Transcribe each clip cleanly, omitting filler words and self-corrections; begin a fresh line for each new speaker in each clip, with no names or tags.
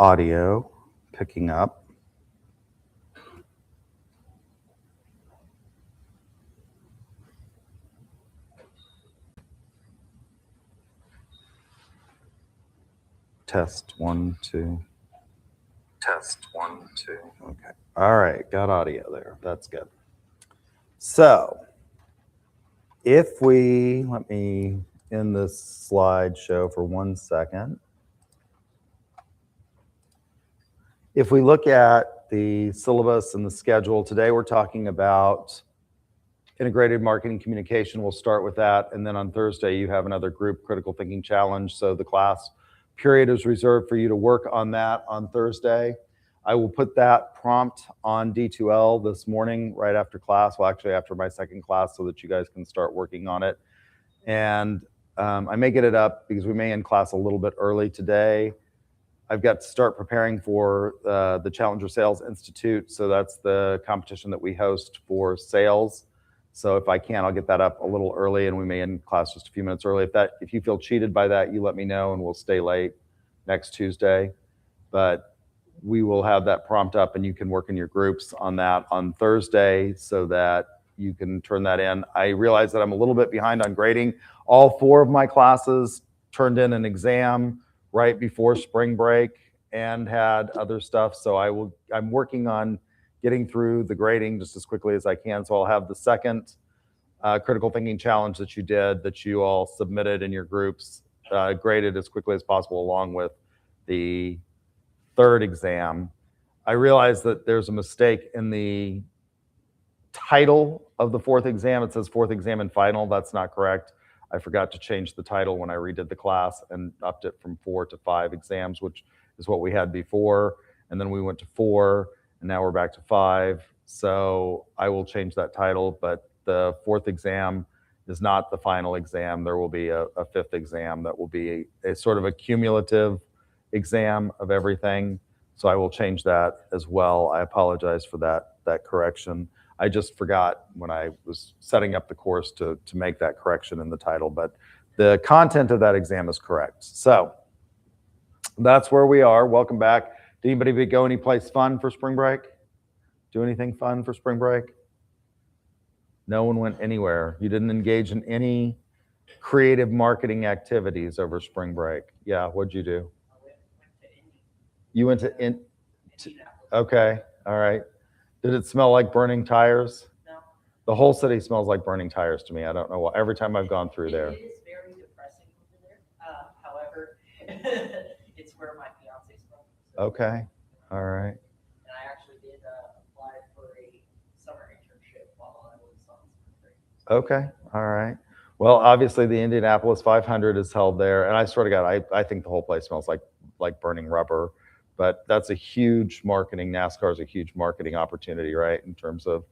audio picking up. Test 1, 2. Test 1, 2. Okay. All right. Got audio there. That's good. So if we, let me end this slideshow for 1 second. If we look at the syllabus and the schedule, today we're talking about integrated marketing communication. We'll start with that. And then on Thursday, you have another group critical thinking challenge. So the class period is reserved for you to work on that on Thursday. I will put that prompt on D2L this morning right after class. Well, actually after my second class so that you guys can start working on it. And I may get it up because we may end class a little bit early today. I've got to start preparing for the Challenger Sales Institute. So that's the competition that we host for sales. So if I can, I'll get that up a little early and we may end class just a few minutes early. If you feel cheated by that, you let me know and we'll stay late next Tuesday. But we will have that prompt up and you can work in your groups on that on Thursday so that you can turn that in. I realize that I'm a little bit behind on grading. All 4 of my classes turned in an exam right before spring break and had other stuff. So I'm working on getting through the grading just as quickly as I can. So I'll have the second critical thinking challenge that you did, that you all submitted in your groups, graded as quickly as possible, along with the third exam. I realize that there's a mistake in the title of the 4th exam. It says 4th exam and final. That's not correct. I forgot to change the title when I redid the class and upped it from 4 to 5 exams, which is what we had before. And then we went to 4, and now we're back to 5. So I will change that title, but the 4th exam is not the final exam. There will be a 5th exam that will be a sort of a cumulative exam of everything. So I will change that as well. I apologize for that correction. I just forgot when I was setting up the course to make that correction in the title, but the content of that exam is correct. So that's where we are. Welcome back. Did anybody go any place fun for spring break? Do anything fun for spring break? No one went anywhere. You didn't engage in any creative marketing activities over spring break. Yeah, what'd you do? You went to okay, all right. Did it smell like burning tires?
No.
The whole city smells like burning tires to me. I don't know why. Every time I've gone through there.
It is very depressing over there. However, it's where my fiance's from. So,
okay, all right.
And I actually did apply for a summer internship while I was on spring break.
Okay, all right. Well, obviously the Indianapolis 500 is held there, and I swear to God, I think the whole place smells like burning rubber. But that's a huge marketing. NASCAR is a huge marketing opportunity, right? In terms of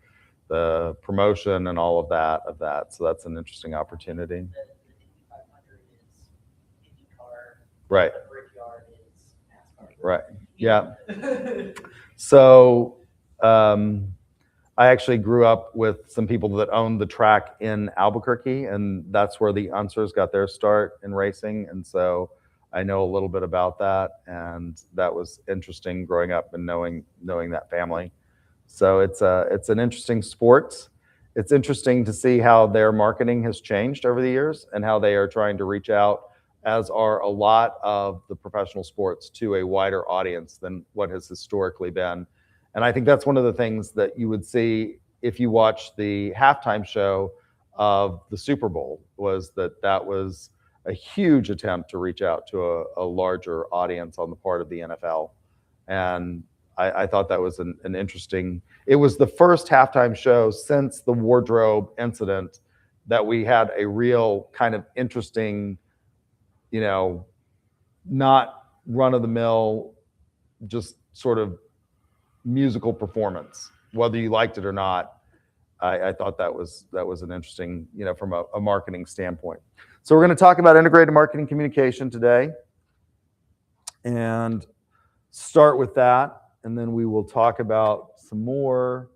the promotion and all of that. So that's an interesting opportunity.
The Indy 500 is IndyCar.
Right.
The Brickyard is NASCAR.
Right. Yeah. So I actually grew up with some people that owned the track in Albuquerque, and that's where the Unsers got their start in racing. And so I know a little bit about that, and that was interesting growing up and knowing that family. So it's an interesting sport. It's interesting to see how their marketing has changed over the years and how they are trying to reach out, as are a lot of the professional sports, to a wider audience than what has historically been. And I think that's one of the things that you would see if you watch the halftime show of the Super Bowl, was that was a huge attempt to reach out to a larger audience on the part of the NFL. And I thought that was an interesting, it was the first halftime show since the wardrobe incident that we had a real kind of interesting, not run-of-the-mill, just sort of musical performance. Whether you liked it or not, I thought that was an interesting, from a marketing standpoint. So we're going to talk about integrated marketing communication today and start with that, and then we will talk about some more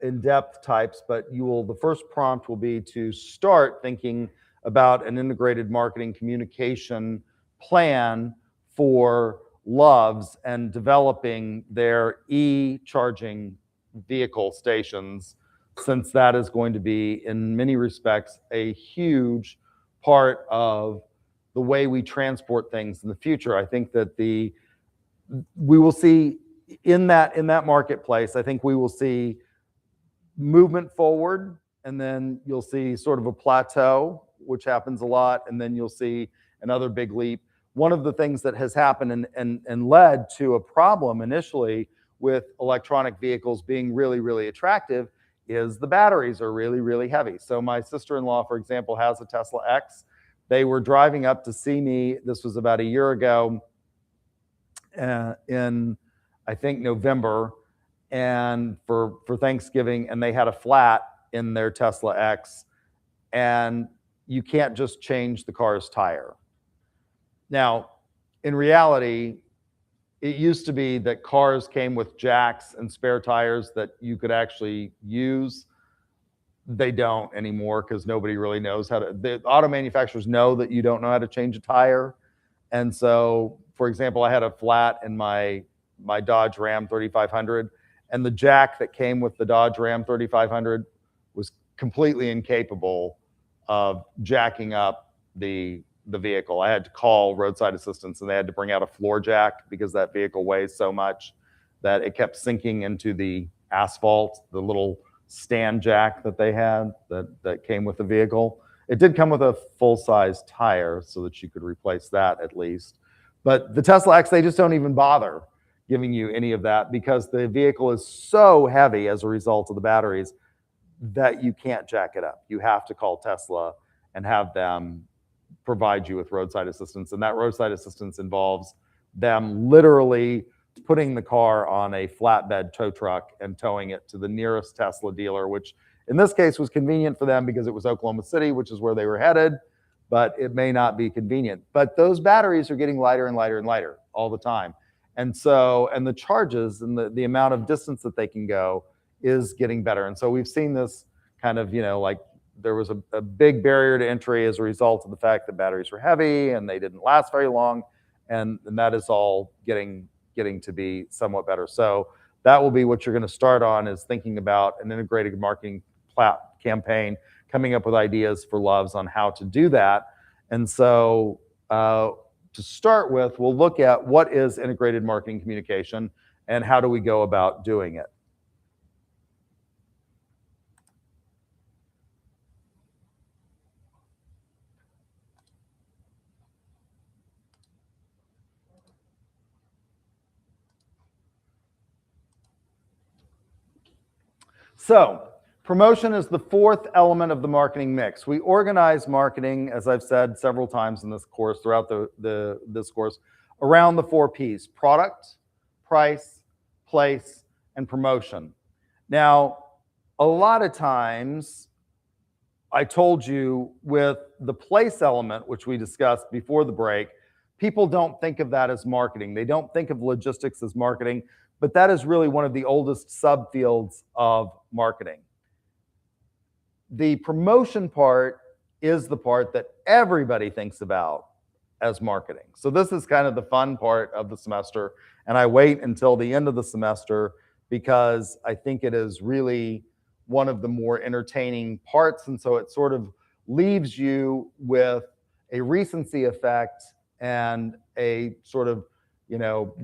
in-depth types, but the first prompt will be to start thinking about an integrated marketing communication plan for loves and developing their e-charging vehicle stations, since that is going to be, in many respects, a huge part of the way we transport things in the future. I think that we will see in that marketplace, I think we will see movement forward, and then you'll see sort of a plateau, which happens a lot, and then you'll see another big leap. One of the things that has happened and led to a problem initially with electronic vehicles being really, really attractive is the batteries are really, really heavy. So my sister-in-law, for example, has a Tesla X. They were driving up to see me. This was about a year ago in, I think, November, and for Thanksgiving, and they had a flat in their Tesla X, and you can't just change the car's tire. Now, in reality, it used to be that cars came with jacks and spare tires that you could actually use. They don't anymore because nobody really knows how to. The auto manufacturers know that you don't know how to change a tire. And so, for example, I had a flat in my Dodge Ram 3500, and the jack that came with the Dodge Ram 3500 was completely incapable of jacking up the vehicle. I had to call roadside assistance, and they had to bring out a floor jack because that vehicle weighs so much that it kept sinking into the asphalt, the little stand jack that they had that came with the vehicle. It did come with a full-size tire so that you could replace that at least. But the Tesla X, they just don't even bother giving you any of that because the vehicle is so heavy as a result of the batteries that you can't jack it up. You have to call Tesla and have them provide you with roadside assistance. And that roadside assistance involves them literally putting the car on a flatbed tow truck and towing it to the nearest Tesla dealer, which in this case was convenient for them because it was Oklahoma City, which is where they were headed, but it may not be convenient. But those batteries are getting lighter and lighter and lighter all the time. And so, and the charges and the amount of distance that they can go is getting better. And so we've seen this kind of, like there was a big barrier to entry as a result of the fact that batteries were heavy and they didn't last very long. And that is all getting to be somewhat better. So that will be what you're going to start on, is thinking about an integrated marketing campaign, coming up with ideas for Loves on how to do that. And so to start with, we'll look at what is integrated marketing communication and how do we go about doing it. So promotion is the fourth element of the marketing mix. We organize marketing, as I've said several times in this course, throughout this course, around the 4 Ps: product, price, place, and promotion. Now, a lot of times, I told you with the place element, which we discussed before the break, people don't think of that as marketing. They don't think of logistics as marketing, but that is really one of the oldest subfields of marketing. The promotion part is the part that everybody thinks about as marketing. So this is kind of the fun part of the semester, and I wait until the end of the semester because I think it is really one of the more entertaining parts, and so it sort of leaves you with a recency effect and a sort of,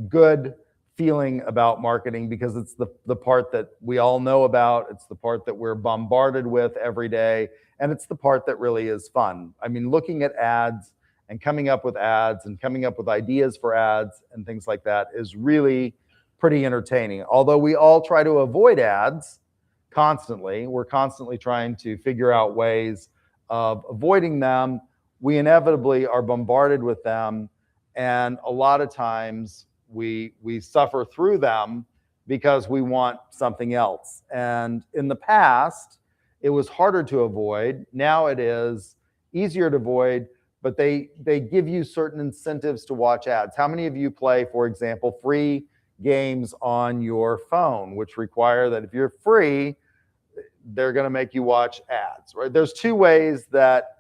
good feeling about marketing because it's the part that we all know about. It's the part that we're bombarded with every day. And it's the part that really is fun. I mean, looking at ads and coming up with ads and coming up with ideas for ads and things like that is really pretty entertaining. Although we all try to avoid ads constantly, we're constantly trying to figure out ways of avoiding them. We inevitably are bombarded with them. And a lot of times we suffer through them because we want something else. And in the past, it was harder to avoid. Now it is easier to avoid, but they give you certain incentives to watch ads. How many of you play, for example, free games on your phone, which require that if you're free, they're going to make you watch ads, right? There's 2 ways that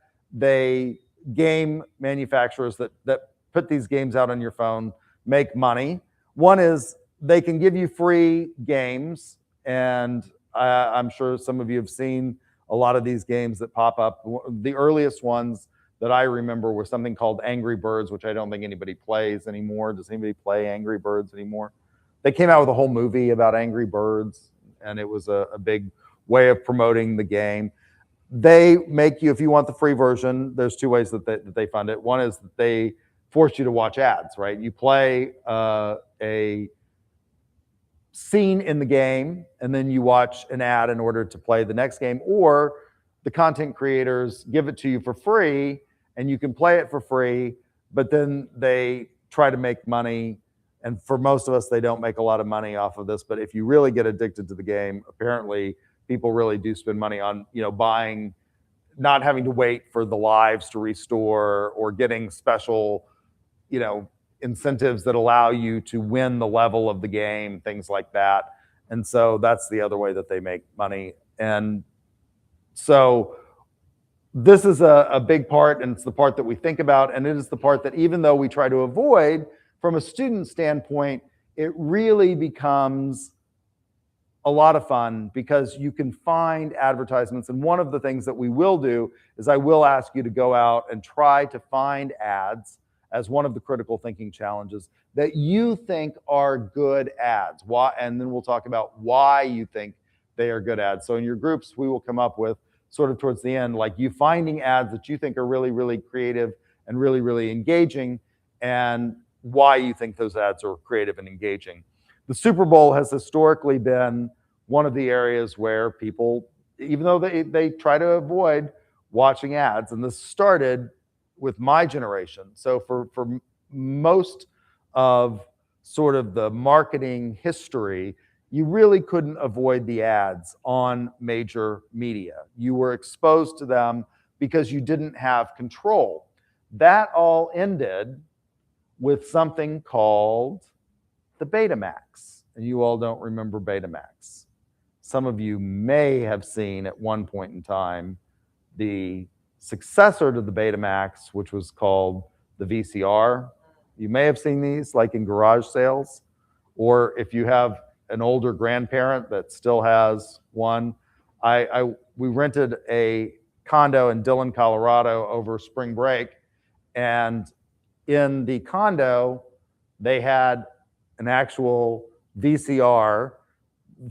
game manufacturers that put these games out on your phone make money. One is they can give you free games, and I'm sure some of you have seen a lot of these games that pop up. The earliest ones that I remember was something called Angry Birds, which I don't think anybody plays anymore. Does anybody play Angry Birds anymore? They came out with a whole movie about Angry Birds, and it was a big way of promoting the game. They make you, if you want the free version, there's two ways that they fund it. One is that they force you to watch ads, right? You play a scene in the game, and then you watch an ad in order to play the next game, or the content creators give it to you for free, and you can play it for free, but then they try to make money. And for most of us, they don't make a lot of money off of this. But if you really get addicted to the game, apparently people really do spend money on, buying, not having to wait for the lives to restore, or getting special, incentives that allow you to win the level of the game, things like that. And so that's the other way that they make money. And so this is a big part, and it's the part that we think about, and it is the part that, even though we try to avoid, from a student standpoint, it really becomes a lot of fun, because you can find advertisements. And one of the things that we will do is I will ask you to go out and try to find ads as one of the critical thinking challenges that you think are good ads. Why? And then we'll talk about why you think they are good ads. So in your groups, we will come up with, sort of towards the end, like you finding ads that you think are really, really creative and really, really engaging, and why you think those ads are creative and engaging. The Super Bowl has historically been one of the areas where people, even though they try to avoid watching ads, and this started with my generation. So for most of sort of the marketing history, you really couldn't avoid the ads on major media. You were exposed to them because you didn't have control. That all ended with something called the Betamax. And you all don't remember Betamax. Some of you may have seen at one point in time the successor to the Betamax, which was called the VCR. You may have seen these like in garage sales, or if you have an older grandparent that still has one. We rented a condo in Dillon, Colorado over spring break, and in the condo, they had an actual VCR.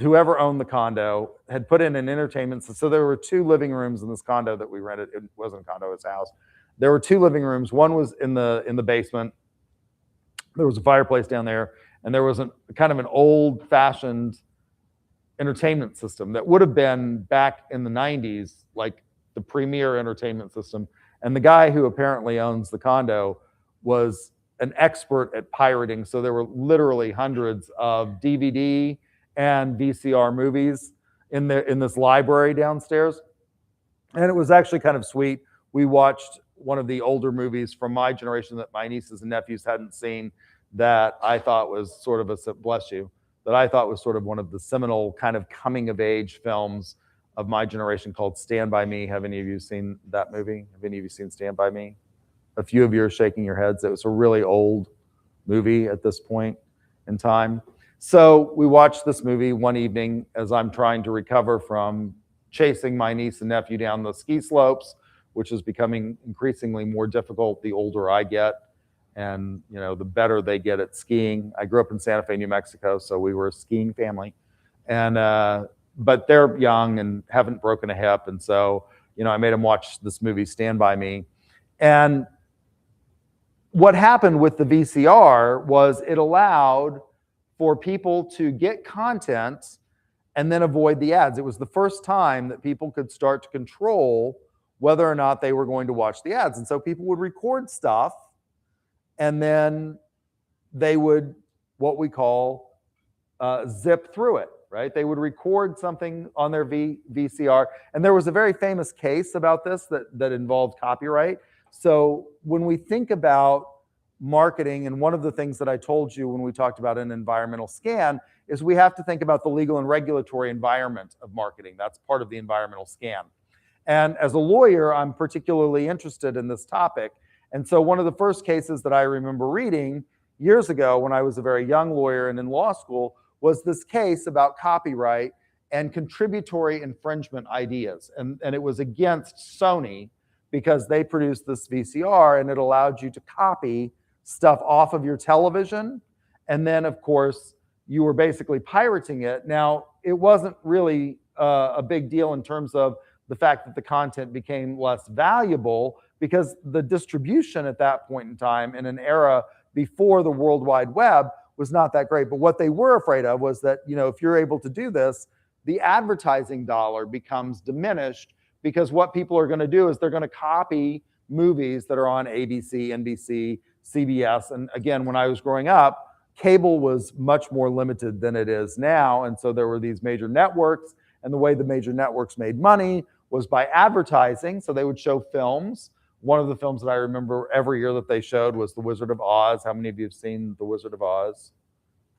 Whoever owned the condo had put in an entertainment. So there were two living rooms in this condo that we rented. It wasn't a condo, it was a house. There were two living rooms. One was in the basement. There was a fireplace down there, and there was kind of an old-fashioned entertainment system that would have been, back in the 90s, like the premier entertainment system. And the guy who apparently owns the condo was an expert at pirating. So there were literally hundreds of DVD and VCR movies in this library downstairs. And it was actually kind of sweet. We watched one of the older movies from my generation that my nieces and nephews hadn't seen, that I thought was sort of that I thought was sort of one of the seminal kind of coming of age films of my generation, called Stand By Me. Have any of you seen that movie? Have any of you seen Stand By Me? A few of you are shaking your heads. It was a really old movie at this point in time. So we watched this movie one evening as I'm trying to recover from chasing my niece and nephew down the ski slopes, which is becoming increasingly more difficult the older I get, and the better they get at skiing. I grew up in Santa Fe, New Mexico, so we were a skiing family, and but they're young and haven't broken a hip, and so I made them watch this movie, Stand By Me. And what happened with the VCR was it allowed for people to get content and then avoid the ads. It was the first time that people could start to control whether or not they were going to watch the ads. And so people would record stuff, and then they would, what we call, zip through it, right? They would record something on their VCR. And there was a very famous case about this that involved copyright. So when we think about marketing, and one of the things that I told you when we talked about an environmental scan is we have to think about the legal and regulatory environment of marketing. That's part of the environmental scan. And as a lawyer, I'm particularly interested in this topic. And so one of the first cases that I remember reading years ago when I was a very young lawyer and in law school was this case about copyright and contributory infringement ideas. And it was against Sony because they produced this VCR and it allowed you to copy stuff off of your television. And then, of course, you were basically pirating it. Now, it wasn't really a big deal in terms of the fact that the content became less valuable because the distribution at that point in time in an era before the World Wide Web was not that great. But what they were afraid of was that, if you're able to do this, the advertising dollar becomes diminished because what people are going to do is they're going to copy movies that are on ABC, NBC, CBS. And again, when I was growing up, cable was much more limited than it is now. And so there were these major networks, and the way the major networks made money was by advertising. So they would show films. One of the films that I remember every year that they showed was The Wizard of Oz. How many of you have seen The Wizard of Oz?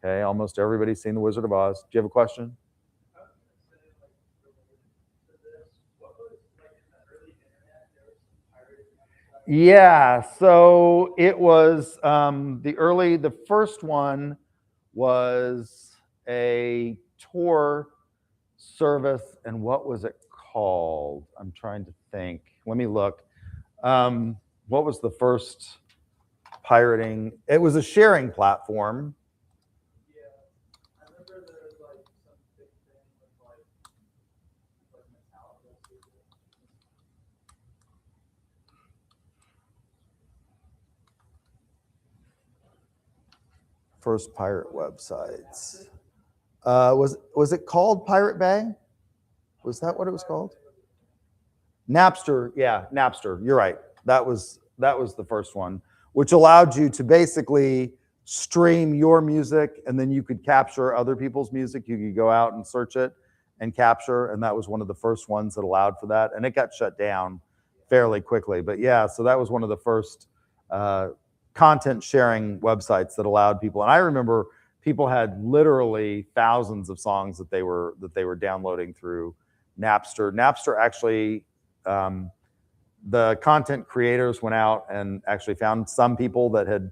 Okay, almost everybody's seen The Wizard of Oz. Do you have a question? Yeah, so it was the first one was a tour service, and what was it called? I'm trying to think. Let me look. What was the first pirating? It was a sharing platform.
Yeah, I remember there was like some big thing with like Metallica.
First pirate websites. Was it called Pirate Bay? Was that what it was called? Napster, yeah, Napster. You're right. That was the first one, which allowed you to basically stream your music, and then you could capture other people's music. You could go out and search it and capture, and that was one of the first ones that allowed for that. And it got shut down fairly quickly. But yeah, so that was one of the first content sharing websites that allowed people. And I remember people had literally thousands of songs that they were downloading through Napster. Napster actually, the content creators went out and actually found some people that had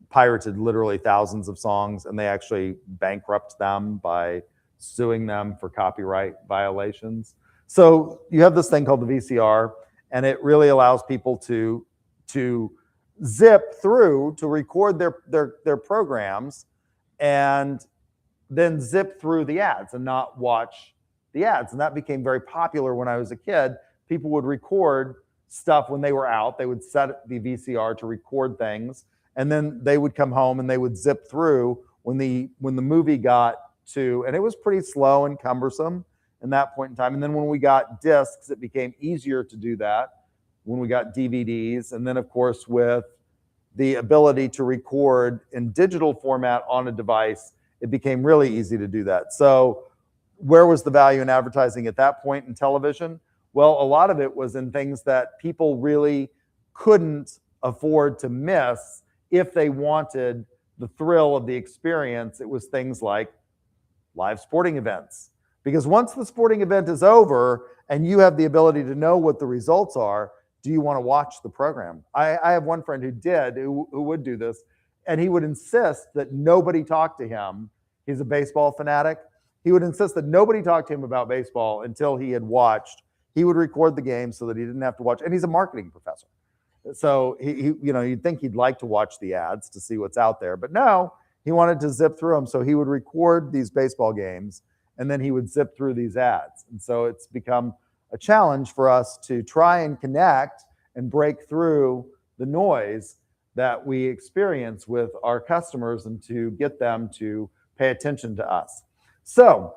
pirated literally thousands of songs, and they actually bankrupt them by suing them for copyright violations. So you have this thing called the VCR, and it really allows people to zip through to record their programs and then zip through the ads and not watch the ads. And that became very popular when I was a kid. People would record stuff when they were out. They would set the VCR to record things, and then they would come home and they would zip through when the movie got to, and it was pretty slow and cumbersome in that point in time. And then when we got discs, it became easier to do that. When we got DVDs, and then of course with the ability to record in digital format on a device, it became really easy to do that. So where was the value in advertising at that point in television? Well, a lot of it was in things that people really couldn't afford to miss if they wanted the thrill of the experience. It was things like live sporting events. Because once the sporting event is over and you have the ability to know what the results are, do you want to watch the program? I have one friend who would do this, and he would insist that nobody talk to him. He's a baseball fanatic. He would insist that nobody talk to him about baseball until he had watched. He would record the game so that he didn't have to watch. And he's a marketing professor. So you'd think he'd like to watch the ads to see what's out there, but no, he wanted to zip through them. So he would record these baseball games, and then he would zip through these ads. And so it's become a challenge for us to try and connect and break through the noise that we experience with our customers and to get them to pay attention to us. So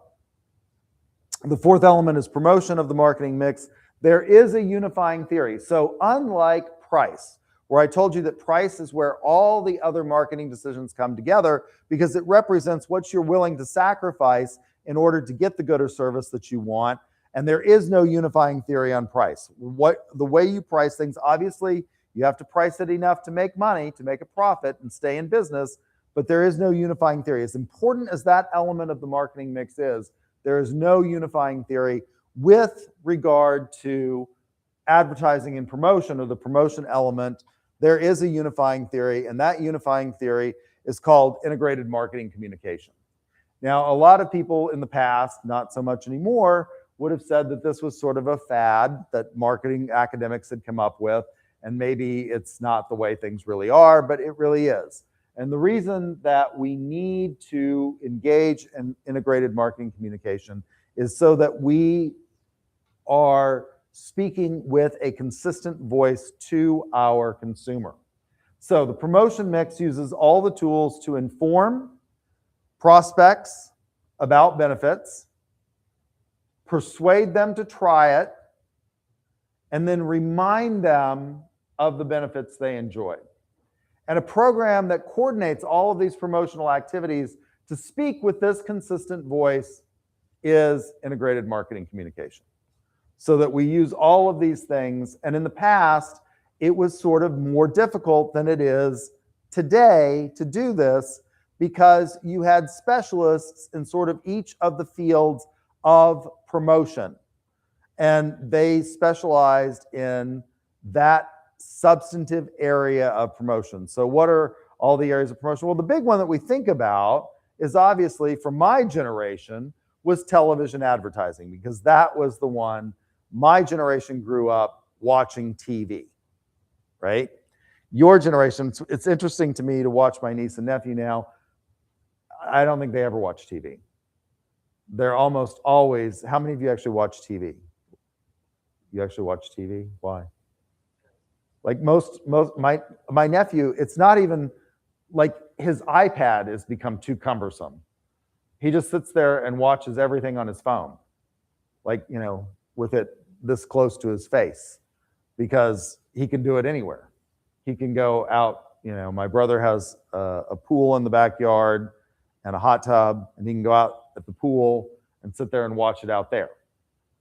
the fourth element is promotion of the marketing mix. There is a unifying theory. So unlike price, where I told you that price is where all the other marketing decisions come together because it represents what you're willing to sacrifice in order to get the good or service that you want. And there is no unifying theory on price. The way you price things, obviously, you have to price it enough to make money, to make a profit and stay in business, but there is no unifying theory. As important as that element of the marketing mix is, there is no unifying theory with regard to advertising and promotion, or the promotion element. There is a unifying theory, and that unifying theory is called integrated marketing communication. Now, a lot of people in the past, not so much anymore, would have said that this was sort of a fad that marketing academics had come up with, and maybe it's not the way things really are, but it really is. And the reason that we need to engage in integrated marketing communication is so that we are speaking with a consistent voice to our consumer. So the promotion mix uses all the tools to inform prospects about benefits, persuade them to try it, and then remind them of the benefits they enjoy. And a program that coordinates all of these promotional activities to speak with this consistent voice is integrated marketing communication. So that we use all of these things, and in the past, it was sort of more difficult than it is today to do this, because you had specialists in sort of each of the fields of promotion, and they specialized in that substantive area of promotion. So what are all the areas of promotion? Well, the big one that we think about is obviously, for my generation, was television advertising, because that was the one my generation grew up watching TV, right? Your generation, it's interesting to me to watch my niece and nephew now. I don't think they ever watch TV. They're almost always, how many of you actually watch TV? You actually watch TV? Why? Like my nephew, it's not even like his iPad has become too cumbersome. He just sits there and watches everything on his phone, like, you know, with it this close to his face, because he can do it anywhere. He can go out, you know, my brother has a pool in the backyard and a hot tub, and he can go out at the pool and sit there and watch it out there.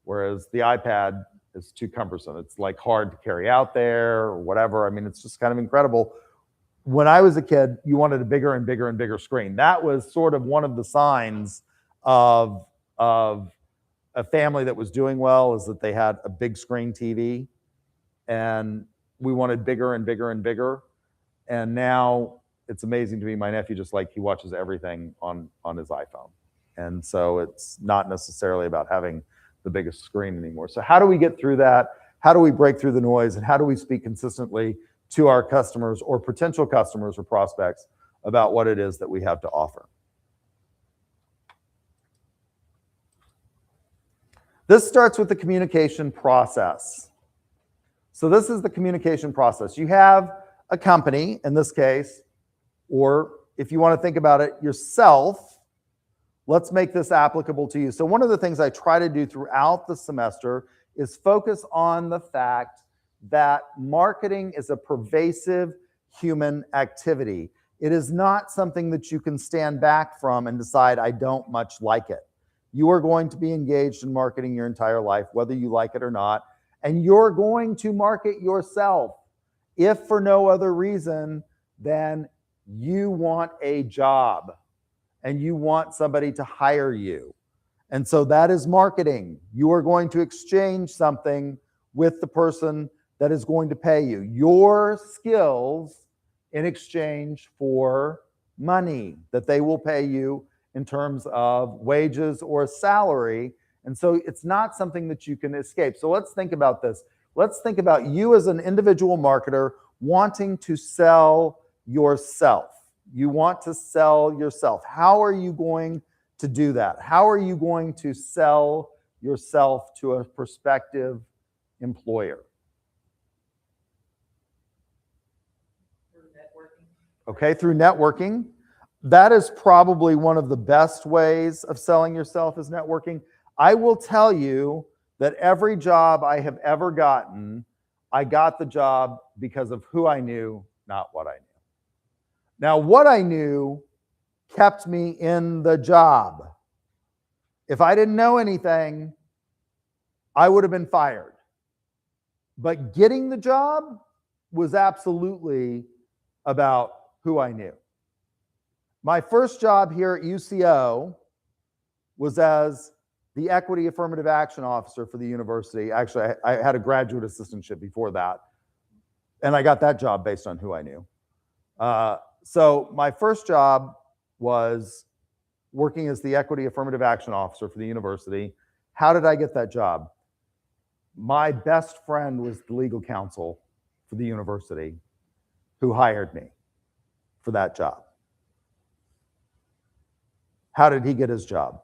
Whereas the iPad is too cumbersome. It's like hard to carry out there or whatever. I mean, it's just kind of incredible. When I was a kid, you wanted a bigger and bigger and bigger screen. That was sort of one of the signs of a family that was doing well, is that they had a big screen TV, and we wanted bigger and bigger and bigger. And now it's amazing to me. My nephew, just like, he watches everything on his iPhone. And so it's not necessarily about having the biggest screen anymore. So how do we get through that? How do we break through the noise? And how do we speak consistently to our customers or potential customers or prospects about what it is that we have to offer? This starts with the communication process. So this is the communication process. You have a company, in this case, or if you want to think about it yourself, let's make this applicable to you. So one of the things I try to do throughout the semester is focus on the fact that marketing is a pervasive human activity. It is not something that you can stand back from and decide, I don't much like it. You are going to be engaged in marketing your entire life, whether you like it or not, and you're going to market yourself, if for no other reason than you want a job and you want somebody to hire you. And so that is marketing. You are going to exchange something with the person that is going to pay you, your skills in exchange for money that they will pay you in terms of wages or salary. And so it's not something that you can escape. So let's think about this. Let's think about you as an individual marketer wanting to sell yourself. You want to sell yourself. How are you going to do that? How are you going to sell yourself to a prospective employer?
Through networking.
Okay, through networking. That is probably one of the best ways of selling yourself, is networking. I will tell you that every job I have ever gotten, I got the job because of who I knew, not what I knew. Now, what I knew kept me in the job. If I didn't know anything, I would have been fired. But getting the job was absolutely about who I knew. My first job here at UCO was as the Equity Affirmative Action Officer for the university. Actually, I had a graduate assistantship before that, and I got that job based on who I knew. So my first job was working as the Equity Affirmative Action Officer for the university. How did I get that job? My best friend was the legal counsel for the university who hired me for that job. How did he get his job?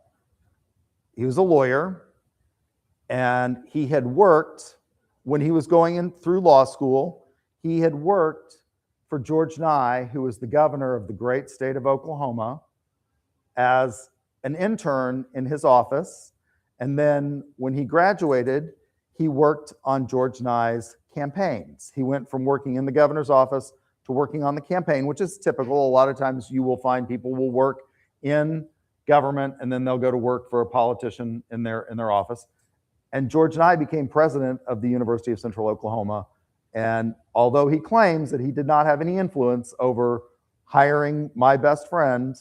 He was a lawyer, and he had worked, when he was going in through law school, he had worked for George Nye, who was the governor of the great state of Oklahoma, as an intern in his office. And then when he graduated, he worked on George Nye's campaigns. He went from working in the governor's office to working on the campaign, which is typical. A lot of times you will find people will work in government and then they'll go to work for a politician in their office. And George Nye became president of the University of Central Oklahoma. And although he claims that he did not have any influence over hiring my best friend,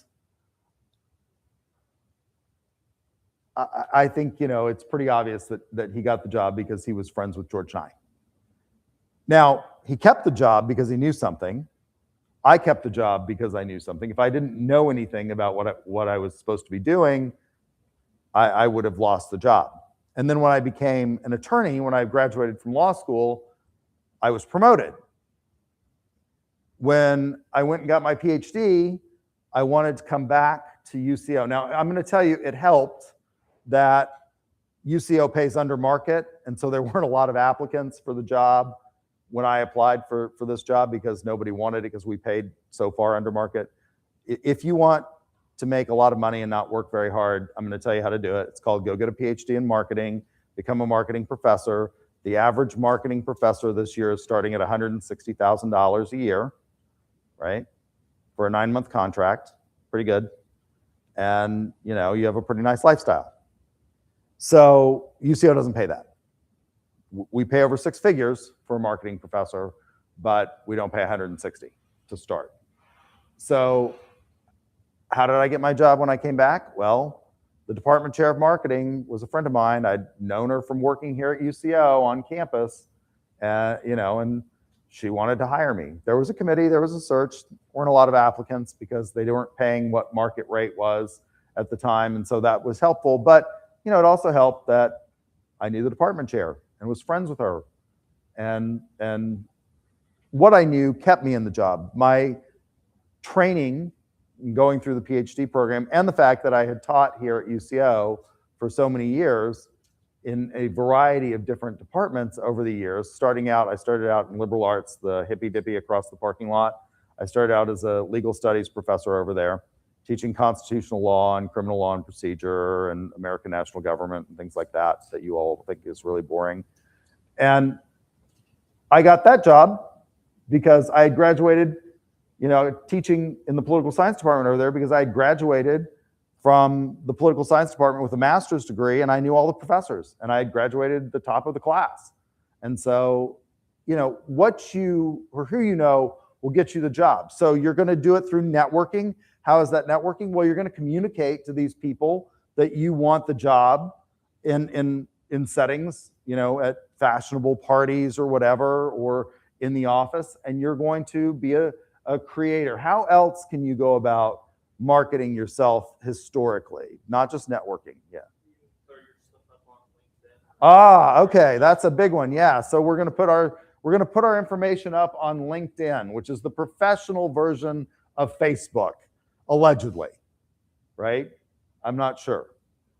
I think, it's pretty obvious that he got the job because he was friends with George Nye. Now, he kept the job because he knew something. I kept the job because I knew something. If I didn't know anything about what I was supposed to be doing, I would have lost the job. And then when I became an attorney, when I graduated from law school, I was promoted. When I went and got my PhD, I wanted to come back to UCO. Now, I'm going to tell you, it helped that UCO pays under market, and so there weren't a lot of applicants for the job when I applied for this job because nobody wanted it because we paid so far under market. If you want to make a lot of money and not work very hard, I'm going to tell you how to do it. It's called go get a PhD in marketing, become a marketing professor. The average marketing professor this year is starting at $160,000 a year, right? For a 9-month contract, pretty good. And you have a pretty nice lifestyle. So UCO doesn't pay that. We pay over 6 figures for a marketing professor, but we don't pay 160 to start. So how did I get my job when I came back? Well, the department chair of marketing was a friend of mine. I'd known her from working here at UCO on campus, and she wanted to hire me. There was a committee, there was a search, weren't a lot of applicants because they weren't paying what market rate was at the time, and so that was helpful. But it also helped that I knew the department chair and was friends with her, and what I knew kept me in the job. My training, going through the PhD program, and the fact that I had taught here at UCO for so many years in a variety of different departments over the years. I started out in liberal arts, the hippy dippy across the parking lot. I started out as a legal studies professor over there, teaching constitutional law and criminal law and procedure and American national government and things like that you all think is really boring. And I got that job because I had graduated, teaching in the political science department over there because I had graduated from the political science department with a master's degree, and I knew all the professors, and I had graduated the top of the class. And so, what you or who you know will get you the job. So you're going to do it through networking. How is that networking? Well, you're going to communicate to these people that you want the job in settings, at fashionable parties or whatever, or in the office, and you're going to be a creator. How else can you go about marketing yourself historically, not just networking? Yeah. Okay, that's a big one. Yeah, so we're going to put our information up on LinkedIn, which is the professional version of Facebook, allegedly, right? I'm not sure,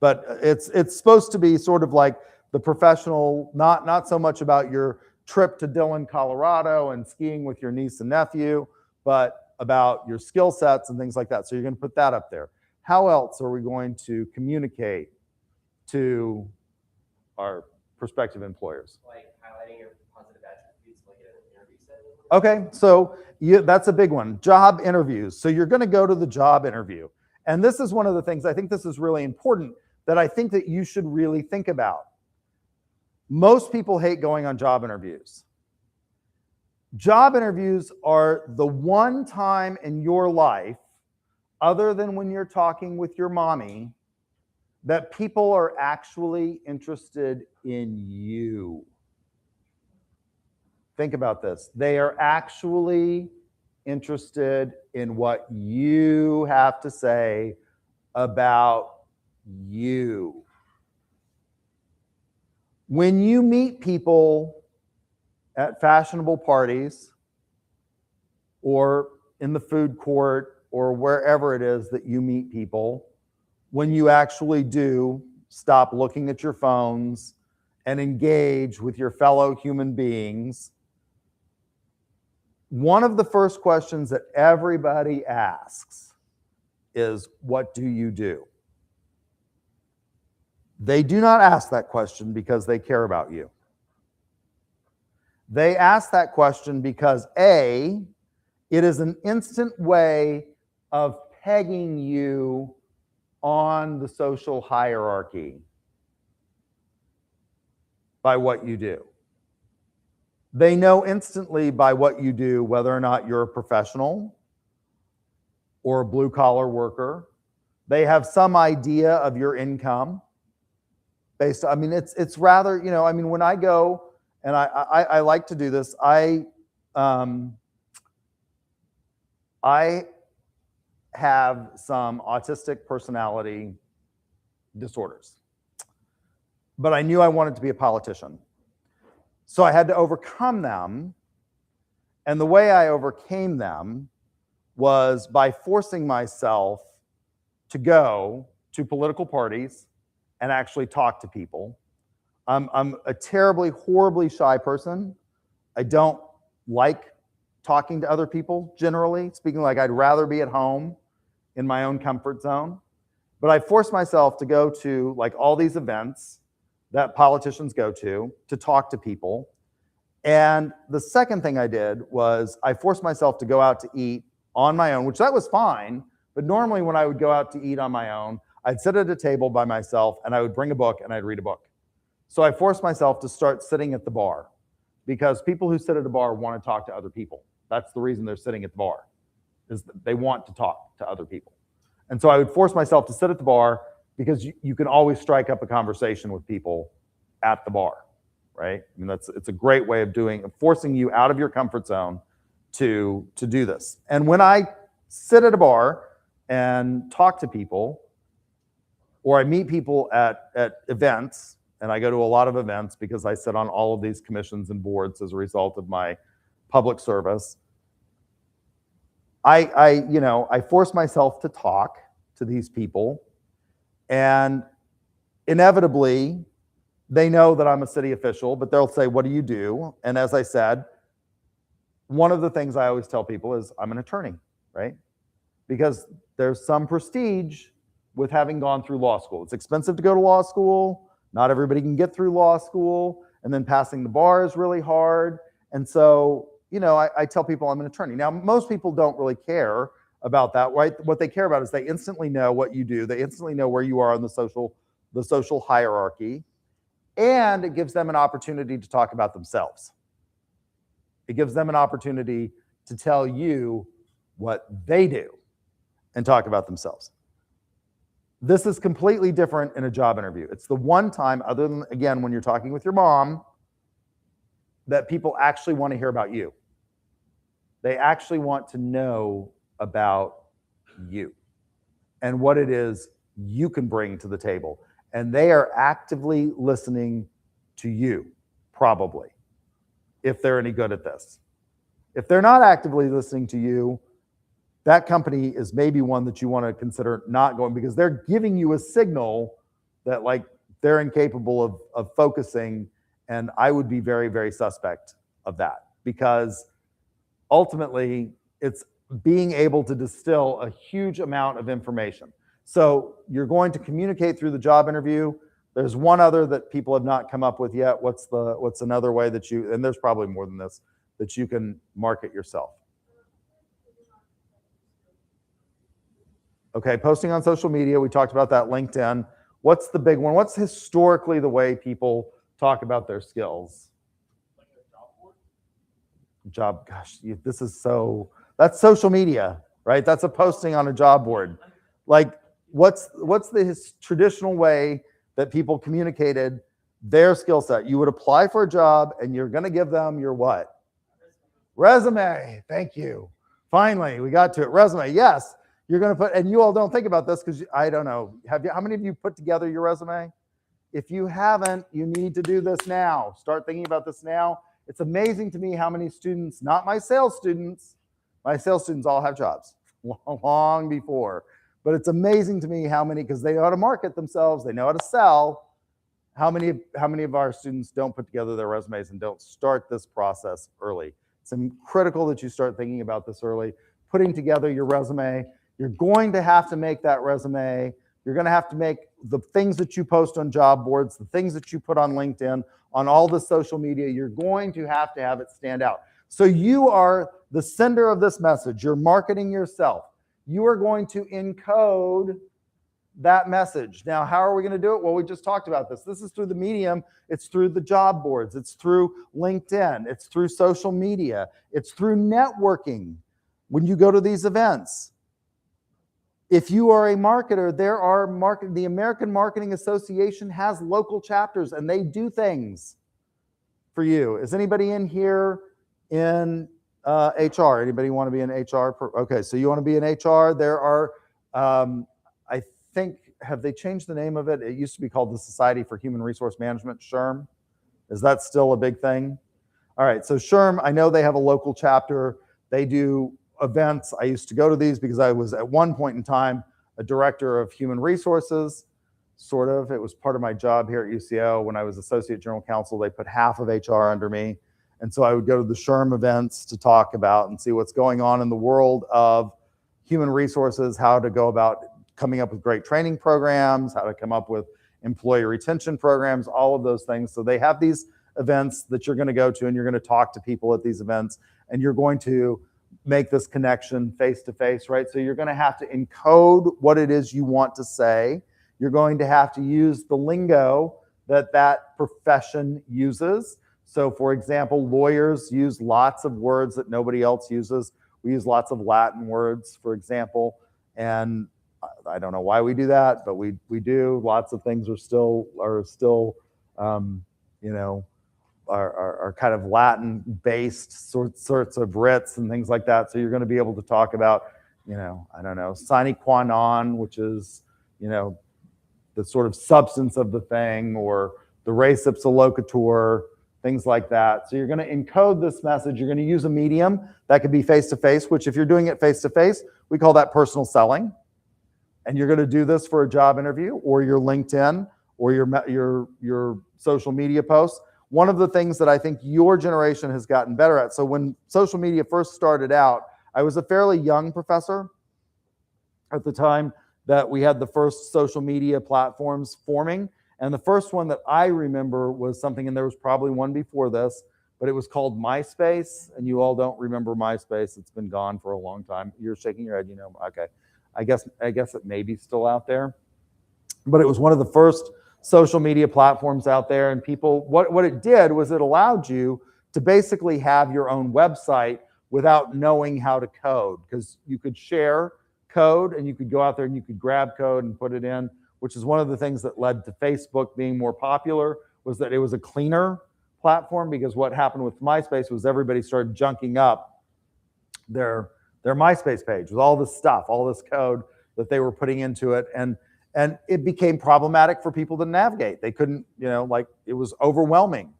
but it's supposed to be sort of like the professional, not so much about your trip to Dillon, Colorado, and skiing with your niece and nephew, but about your skill sets and things like that. So you're going to put that up there. How else are we going to communicate to our prospective employers?
Like highlighting your positive attributes, like an interview setting.
Okay, so that's a big one. Job interviews. So you're going to go to the job interview. And this is one of the things, I think this is really important, that I think that you should really think about. Most people hate going on job interviews. Job interviews are the one time in your life, other than when you're talking with your mommy, that people are actually interested in you. Think about this. They are actually interested in what you have to say about you. When you meet people at fashionable parties or in the food court or wherever it is that you meet people, when you actually do stop looking at your phones and engage with your fellow human beings, one of the first questions that everybody asks is, what do you do? They do not ask that question because they care about you. They ask that question because A, it is an instant way of pegging you on the social hierarchy by what you do. They know instantly by what you do whether or not you're a professional or a blue-collar worker. They have some idea of your income based, I mean, it's rather, you know, I mean, when I go, and I like to do this, I have some autistic personality disorders, but I knew I wanted to be a politician. So I had to overcome them. And the way I overcame them was by forcing myself to go to political parties and actually talk to people. I'm a terribly, horribly shy person. I don't like talking to other people, generally speaking. Like, I'd rather be at home in my own comfort zone. But I forced myself to go to like all these events that politicians go to talk to people. And the second thing I did was I forced myself to go out to eat on my own, which that was fine. But normally when I would go out to eat on my own, I'd sit at a table by myself and I would bring a book and I'd read a book. So I forced myself to start sitting at the bar, because people who sit at a bar want to talk to other people. That's the reason they're sitting at the bar, is that they want to talk to other people. And so I would force myself to sit at the bar, because you can always strike up a conversation with people at the bar, right? I mean, it's a great way of forcing you out of your comfort zone to do this. And when I sit at a bar and talk to people, or I meet people at events, and I go to a lot of events because I sit on all of these commissions and boards as a result of my public service, I force myself to talk to these people, and inevitably they know that I'm a city official, but they'll say, what do you do? And as I said, one of the things I always tell people is I'm an attorney, right? Because there's some prestige with having gone through law school. It's expensive to go to law school. Not everybody can get through law school, and then passing the bar is really hard. And so, you know, I tell people I'm an attorney. Now, most people don't really care about that, right? What they care about is they instantly know what you do. They instantly know where you are on the social hierarchy, and it gives them an opportunity to talk about themselves. It gives them an opportunity to tell you what they do and talk about themselves. This is completely different in a job interview. It's the one time, other than, again, when you're talking with your mom, that people actually want to hear about you. They actually want to know about you and what it is you can bring to the table. And they are actively listening to you, probably, if they're any good at this. If they're not actively listening to you, that company is maybe one that you want to consider not going, because they're giving you a signal that like they're incapable of focusing. And I would be very, very suspect of that, because ultimately it's being able to distill a huge amount of information. So you're going to communicate through the job interview. There's one other that people have not come up with yet. What's another way that you, and there's probably more than this, that you can market yourself? Okay, posting on social media, we talked about that. LinkedIn. What's the big one? What's historically the way people talk about their skills?
Like a job board?
Gosh, this is that's social media, right? That's a posting on a job board. Like, what's the traditional way that people communicated their skill set? You would apply for a job and you're going to give them your what? Resume. Thank you. Finally, we got to it. Resume, yes. You're going to put, and you all don't think about this because I don't know. How many of you put together your resume? If you haven't, you need to do this now. Start thinking about this now. It's amazing to me how many students, not my sales students all have jobs long before, but it's amazing to me how many, because they know how to market themselves, they know how to sell, how many of our students don't put together their resumes and don't start this process early. It's critical that you start thinking about this early, putting together your resume. You're going to have to make that resume. You're going to have to make the things that you post on job boards, the things that you put on LinkedIn, on all the social media, you're going to have it stand out. So you are the sender of this message. You're marketing yourself. You are going to encode that message. Now, how are we going to do it? Well, we just talked about this. This is through the medium. It's through the job boards. It's through LinkedIn. It's through social media. It's through networking when you go to these events. If you are a marketer, the American Marketing Association has local chapters and they do things for you. Is anybody in here in HR? Anybody want to be in HR? Okay, so you want to be in HR. There are, I think, have they changed the name of it? It used to be called the Society for Human Resource Management, SHRM. Is that still a big thing? All right, so SHRM, I know they have a local chapter. They do events. I used to go to these because I was at one point in time a director of human resources, sort of. It was part of my job here at UCO. When I was associate general counsel, they put half of HR under me. And so I would go to the SHRM events to talk about and see what's going on in the world of human resources, how to go about coming up with great training programs, how to come up with employee retention programs, all of those things. So they have these events that you're going to go to, and you're going to talk to people at these events, and you're going to make this connection face to face, right? So you're going to have to encode what it is you want to say. You're going to have to use the lingo that profession uses. So for example, lawyers use lots of words that nobody else uses. We use lots of Latin words, for example, and I don't know why we do that, but we do. Lots of things are still are kind of Latin-based sorts of writs and things like that. So you're going to be able to talk about, I don't know, sine qua non, which is, the sort of substance of the thing, or the res ipsa loquitur, things like that. So you're going to encode this message. You're going to use a medium that could be face-to-face, which if you're doing it face-to-face, we call that personal selling. And you're going to do this for a job interview or your LinkedIn or your social media posts. One of the things that I think your generation has gotten better at, so when social media first started out, I was a fairly young professor at the time that we had the first social media platforms forming. And the first one that I remember was something, and there was probably one before this, but it was called MySpace. And you all don't remember MySpace. It's been gone for a long time. You're shaking your head, okay. I guess it may be still out there. But it was one of the first social media platforms out there, and people, what it did was it allowed you to basically have your own website without knowing how to code, because you could share code and you could go out there and you could grab code and put it in, which is one of the things that led to Facebook being more popular, was that it was a cleaner platform. Because what happened with MySpace was everybody started junking up their MySpace page with all this stuff, all this code that they were putting into it, and it became problematic for people to navigate. They couldn't, it was overwhelming,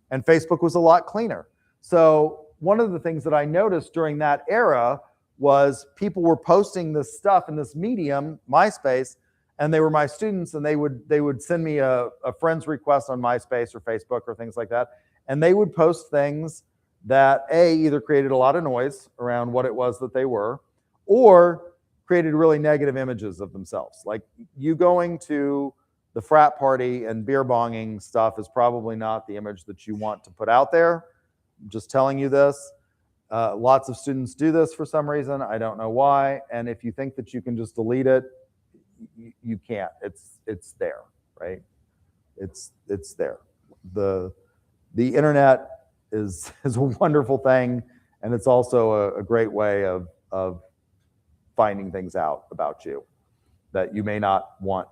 and Facebook was a lot cleaner. So one of the things that I noticed during that era was people were posting this stuff in this medium, MySpace, and they were my students, and they would send me a friend's request on MySpace or Facebook or things like that, and they would post things that either created a lot of noise around what it was that they were, or created really negative images of themselves. Like, you going to the frat party and beer bonging stuff is probably not the image that you want to put out there. I'm just telling you this. Lots of students do this for some reason. I don't know why. And if you think that you can just delete it, you can't. It's there, right? It's there. The internet is a wonderful thing, and it's also a great way of finding things out about you that you may not want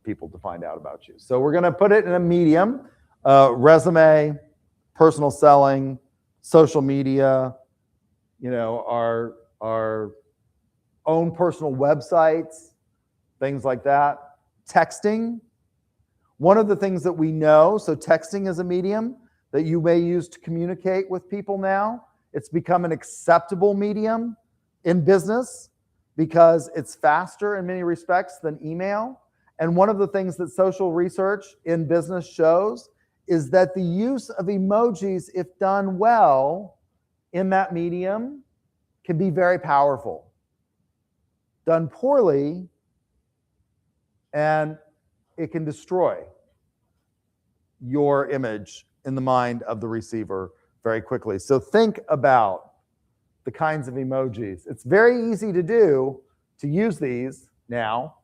people to find out about you. So we're going to put it in a medium: resume, personal selling, social media, our our own personal websites, things like that. Texting, one of the things that we know, so texting is a medium that you may use to communicate with people now. It's become an acceptable medium in business because it's faster in many respects than email. And one of the things that social research in business shows is that the use of emojis, if done well in that medium, can be very powerful. Done poorly, and it can destroy your image in the mind of the receiver very quickly. So think about the kinds of emojis. It's very easy to do, to use these now,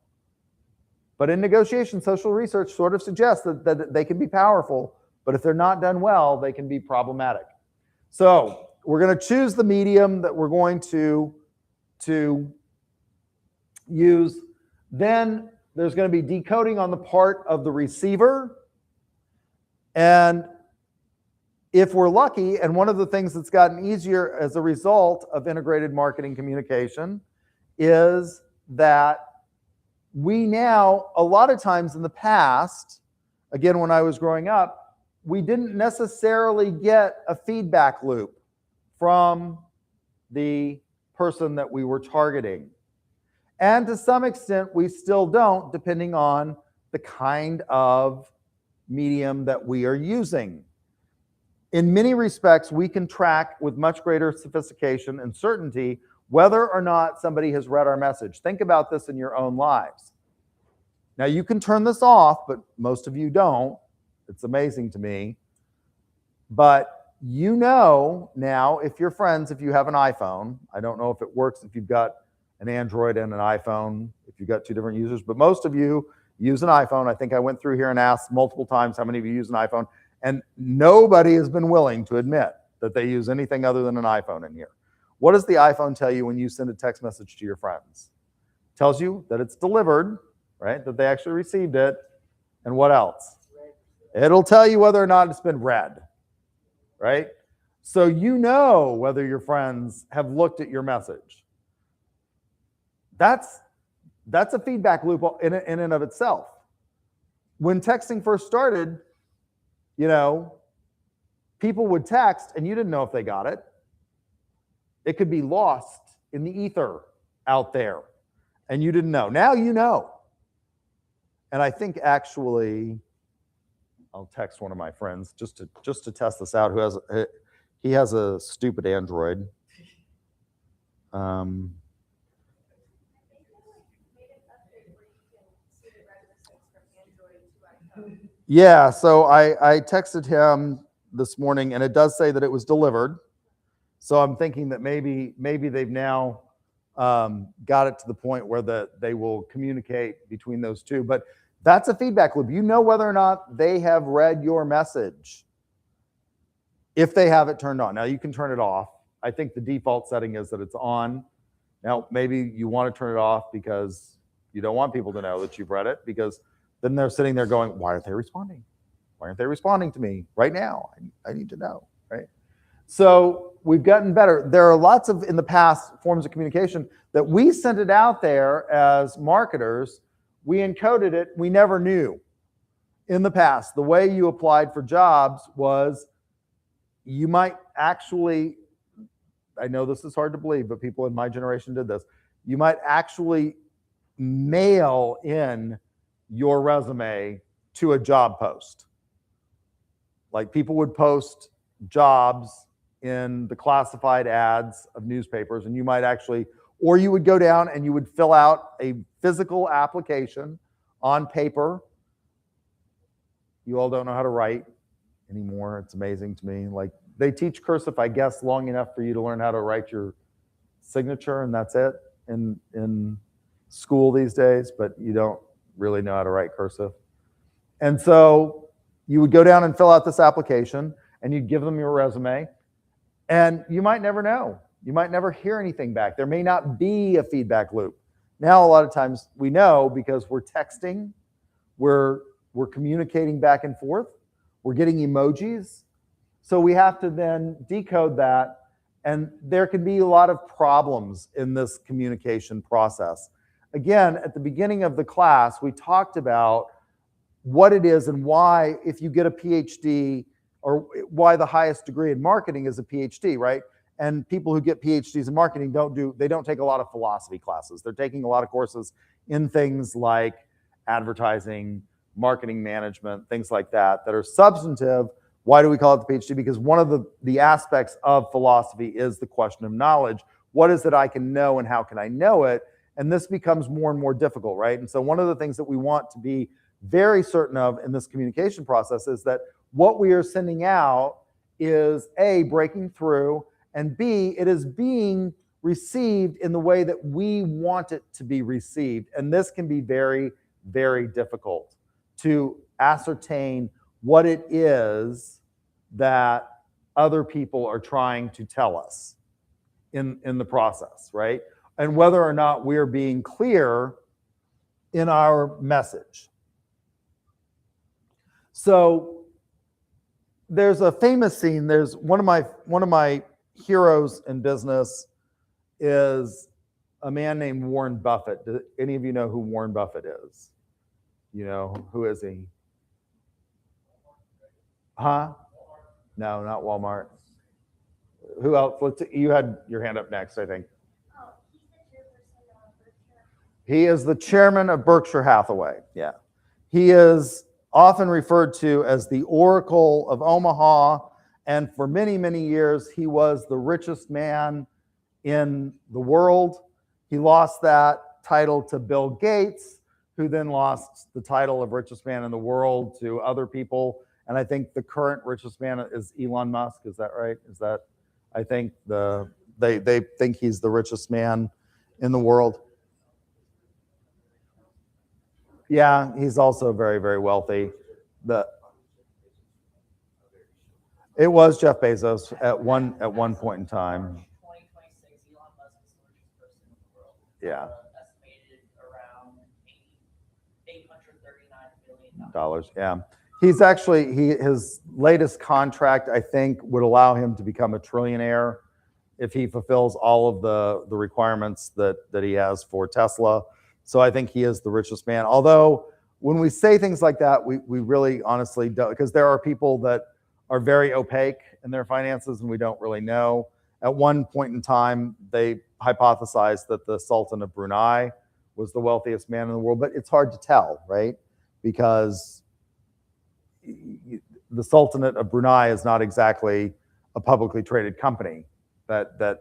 but in negotiation, social research sort of suggests that they can be powerful, but if they're not done well, they can be problematic. So we're going to choose the medium that we're going to use. Then there's going to be decoding on the part of the receiver. And if we're lucky, and one of the things that's gotten easier as a result of integrated marketing communication is that we now, a lot of times in the past, again, when I was growing up, we didn't necessarily get a feedback loop from the person that we were targeting. And to some extent, we still don't, depending on the kind of medium that we are using. In many respects, we can track with much greater sophistication and certainty whether or not somebody has read our message. Think about this in your own lives. Now, you can turn this off, but most of you don't. It's amazing to me. But you know now, if you're friends, if you have an iPhone, I don't know if it works if you've got an Android and an iPhone, if you've got two different users, but most of you use an iPhone. I think I went through here and asked multiple times how many of you use an iPhone, and nobody has been willing to admit that they use anything other than an iPhone in here. What does the iPhone tell you when you send a text message to your friends? It tells you that it's delivered, right? That they actually received it. And what else? It'll tell you whether or not it's been read, right? So you know whether your friends have looked at your message. That's a feedback loop in and of itself. When texting first started, you know, people would text and you didn't know if they got it. It could be lost in the ether out there and you didn't know. Now you know. And I think actually, I'll text one of my friends just to test this out. He has a stupid Android. Yeah, so I texted him this morning, and it does say that it was delivered. So I'm thinking that maybe they've now got it to the point where they will communicate between those two. But that's a feedback loop. You know whether or not they have read your message if they have it turned on. Now, you can turn it off. I think the default setting is that it's on. Now, maybe you want to turn it off because you don't want people to know that you've read it, because then they're sitting there going, why aren't they responding? Why aren't they responding to me right now? I need to know, right? So we've gotten better. There are lots of, in the past, forms of communication that we sent it out there as marketers. We encoded it. We never knew. In the past, the way you applied for jobs was you might actually, I know this is hard to believe, but people in my generation did this. You might actually mail in your resume to a job post. Like, people would post jobs in the classified ads of newspapers, and you might actually, or you would go down and you would fill out a physical application on paper. You all don't know how to write anymore. It's amazing to me. Like, they teach cursive, I guess, long enough for you to learn how to write your signature, and that's it in school these days, but you don't really know how to write cursive. And so you would go down and fill out this application, and you'd give them your resume, and you might never know. You might never hear anything back. There may not be a feedback loop. Now, a lot of times we know because we're texting, we're communicating back and forth, we're getting emojis. So we have to then decode that And there can be a lot of problems in this communication process. Again, at the beginning of the class, we talked about what it is and why, if you get a PhD, or why the highest degree in marketing is a PhD, right? And people who get PhDs in marketing don't take a lot of philosophy classes. They're taking a lot of courses in things like advertising, marketing management, things like that are substantive. Why do we call it the PhD? Because one of the aspects of philosophy is the question of knowledge. What is it I can know and how can I know it? And this becomes more and more difficult, right? And so one of the things that we want to be very certain of in this communication process is that what we are sending out is A, breaking through, and B, it is being received in the way that we want it to be received. And this can be very, very difficult to ascertain what it is that other people are trying to tell us in the process, right? And whether or not we're being clear in our message. So there's a famous scene. There's one of my heroes in business is a man named Warren Buffett. Do any of you know who Warren Buffett is? You know, who is he? Huh? No, not Walmart. Who else? You had your hand up next, I think. He is the chairman of Berkshire Hathaway. Yeah. He is often referred to as the Oracle of Omaha. And for many, many years, he was the richest man in the world. He lost that title to Bill Gates, who then lost the title of richest man in the world to other people. And I think the current richest man is Elon Musk. Is that right? I think they think he's the richest man in the world. Yeah, he's also very, very wealthy. It was Jeff Bezos at one point in time.
2026, Elon Musk is the richest person in the world.
Yeah.
Estimated around $839 billion.
Dollars. Yeah. He's actually his latest contract, I think, would allow him to become a trillionaire if he fulfills all of the requirements that he has for Tesla. So I think he is the richest man. Although when we say things like that, we really honestly don't, because there are people that are very opaque in their finances and we don't really know. At one point in time, they hypothesized that the Sultan of Brunei was the wealthiest man in the world, but it's hard to tell, right? Because the Sultanate of Brunei is not exactly a publicly traded company that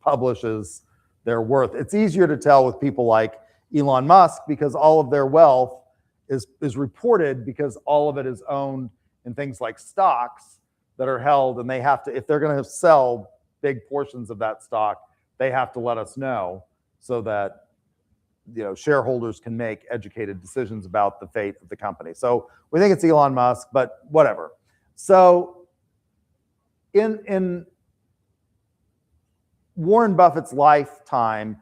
publishes their worth. It's easier to tell with people like Elon Musk because all of their wealth is reported because all of it is owned in things like stocks that are held, and they have to, if they're going to sell big portions of that stock, they have to let us know so that shareholders can make educated decisions about the fate of the company. So we think it's Elon Musk, but whatever. So in Warren Buffett's lifetime,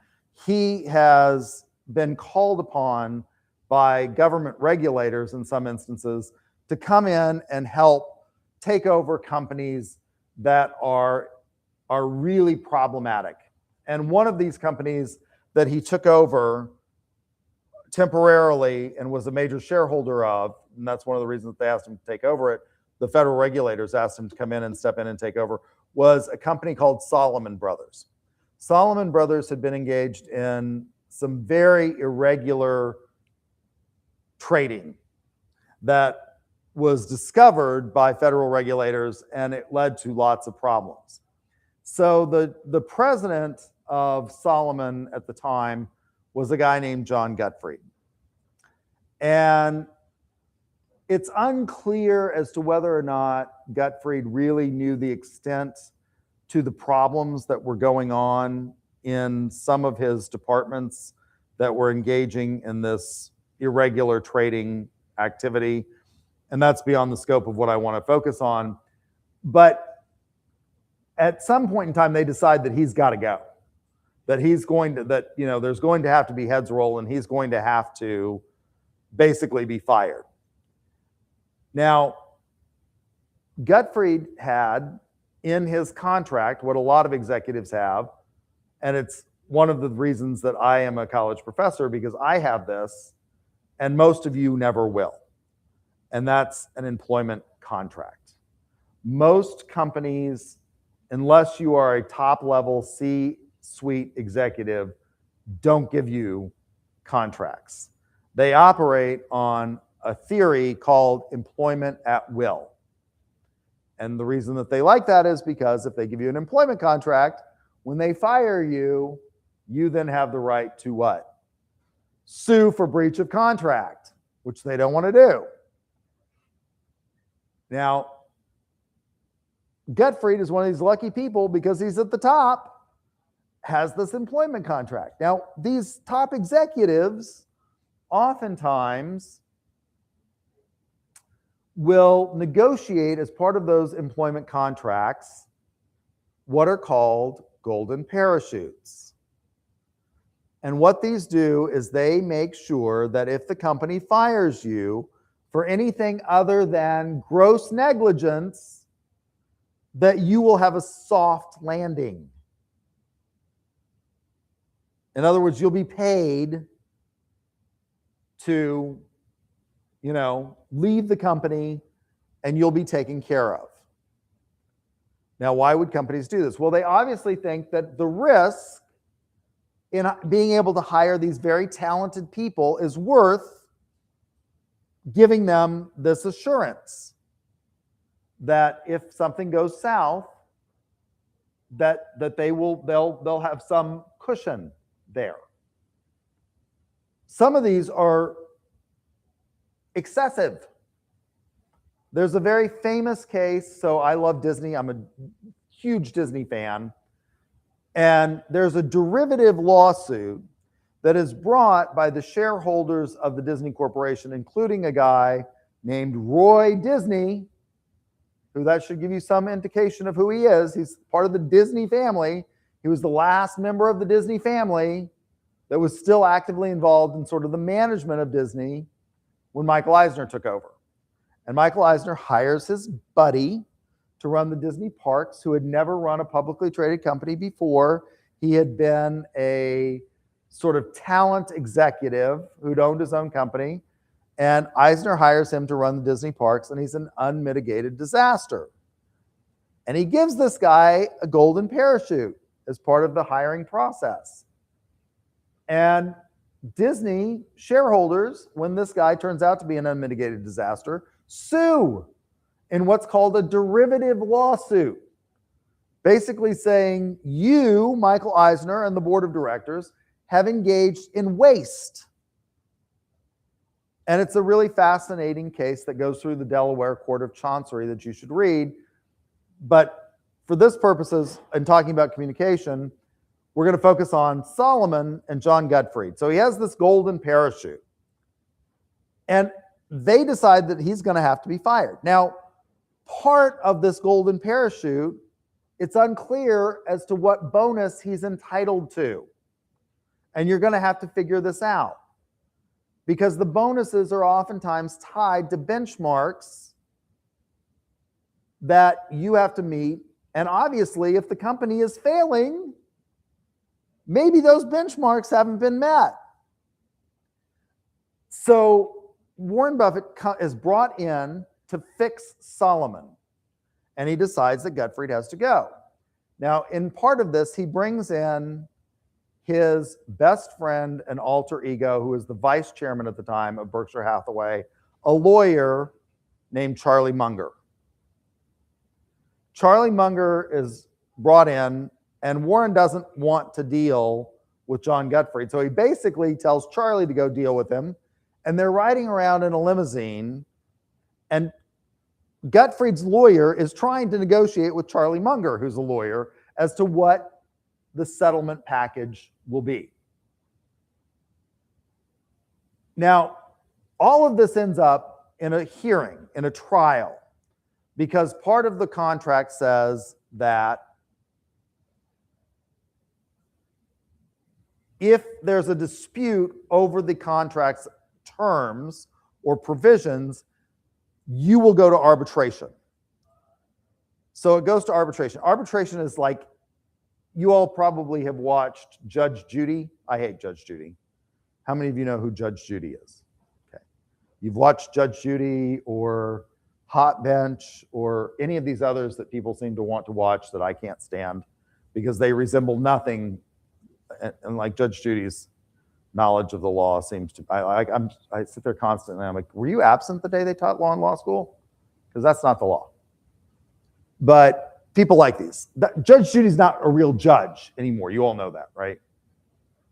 he has been called upon by government regulators in some instances to come in and help take over companies that are really problematic. And one of these companies that he took over temporarily and was a major shareholder of, and that's one of the reasons they asked him to take over it, the federal regulators asked him to come in and step in and take over, was a company called Salomon Brothers. Salomon Brothers had been engaged in some very irregular trading that was discovered by federal regulators, and it led to lots of problems. So the president of Salomon at the time was a guy named John Gutfried. And it's unclear as to whether or not Gutfried really knew the extent to the problems that were going on in some of his departments that were engaging in this irregular trading activity. And that's beyond the scope of what I want to focus on. But at some point in time, they decide that he's got to go. That there's going to have to be heads roll, and he's going to have to basically be fired. Now, Gutfried had in his contract what a lot of executives have, and it's one of the reasons that I am a college professor, because I have this, and most of you never will. And that's an employment contract. Most companies, unless you are a top-level C-suite executive, don't give you contracts. They operate on a theory called employment at will. And the reason that they like that is because if they give you an employment contract, when they fire you, you then have the right to what? Sue for breach of contract, which they don't want to do. Now, Gottfried is one of these lucky people because he's at the top, has this employment contract. Now, these top executives oftentimes will negotiate as part of those employment contracts what are called golden parachutes. And what these do is they make sure that if the company fires you for anything other than gross negligence, that you will have a soft landing. In other words, you'll be paid to, leave the company and you'll be taken care of. Now, why would companies do this? Well, they obviously think that the risk in being able to hire these very talented people is worth giving them this assurance that if something goes south, that they'll have some cushion there. Some of these are excessive. There's a very famous case. So I love Disney. I'm a huge Disney fan. And there's a derivative lawsuit that is brought by the shareholders of the Disney Corporation, including a guy named Roy Disney, who that should give you some indication of who he is. He's part of the Disney family. He was the last member of the Disney family that was still actively involved in sort of the management of Disney when Michael Eisner took over. And Michael Eisner hires his buddy to run the Disney parks, who had never run a publicly traded company before. He had been a sort of talent executive who'd owned his own company. And Eisner hires him to run the Disney parks, and he's an unmitigated disaster. And he gives this guy a golden parachute as part of the hiring process. And Disney shareholders, when this guy turns out to be an unmitigated disaster, sue in what's called a derivative lawsuit, basically saying you, Michael Eisner, and the board of directors have engaged in waste. And it's a really fascinating case that goes through the Delaware Court of Chancery that you should read. But for this purposes, in talking about communication, we're going to focus on Solomon and John Gottfried. So he has this golden parachute. And they decide that he's going to have to be fired. Now, part of this golden parachute, it's unclear as to what bonus he's entitled to. And you're going to have to figure this out, because the bonuses are oftentimes tied to benchmarks that you have to meet. And obviously, if the company is failing, maybe those benchmarks haven't been met. So Warren Buffett is brought in to fix Solomon, and he decides that Gottfried has to go. Now, in part of this, he brings in his best friend and alter ego, who is the vice chairman at the time of Berkshire Hathaway, a lawyer named Charlie Munger. Charlie Munger is brought in, and Warren doesn't want to deal with John Gottfried. So he basically tells Charlie to go deal with him. And they're riding around in a limousine, and Gottfried's lawyer is trying to negotiate with Charlie Munger, who's a lawyer, as to what the settlement package will be. Now, all of this ends up in a hearing, in a trial, because part of the contract says that if there's a dispute over the contract's terms or provisions, you will go to arbitration. So it goes to arbitration. Arbitration is like, you all probably have watched Judge Judy. I hate Judge Judy. How many of you know who Judge Judy is? Okay. You've watched Judge Judy or Hot Bench or any of these others that people seem to want to watch that I can't stand because they resemble nothing. And like Judge Judy's knowledge of the law seems to, I sit there constantly. I'm like, were you absent the day they taught law in law school? Because that's not the law. But people like these. Judge Judy's not a real judge anymore. You all know that, right?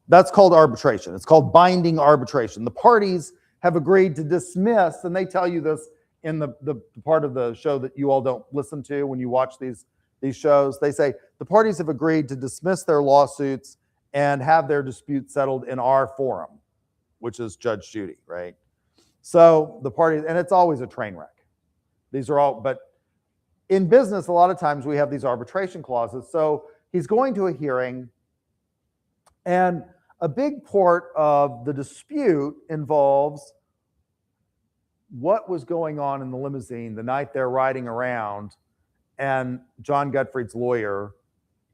That's called arbitration. It's called binding arbitration. The parties have agreed to dismiss, and they tell you this in the part of the show that you all don't listen to when you watch these shows. They say the parties have agreed to dismiss their lawsuits and have their dispute settled in our forum, which is Judge Judy, right? So the parties, and it's always a train wreck. These are all, but in business, a lot of times we have these arbitration clauses. So he's going to a hearing, and a big part of the dispute involves what was going on in the limousine the night they're riding around, and John Gottfried's lawyer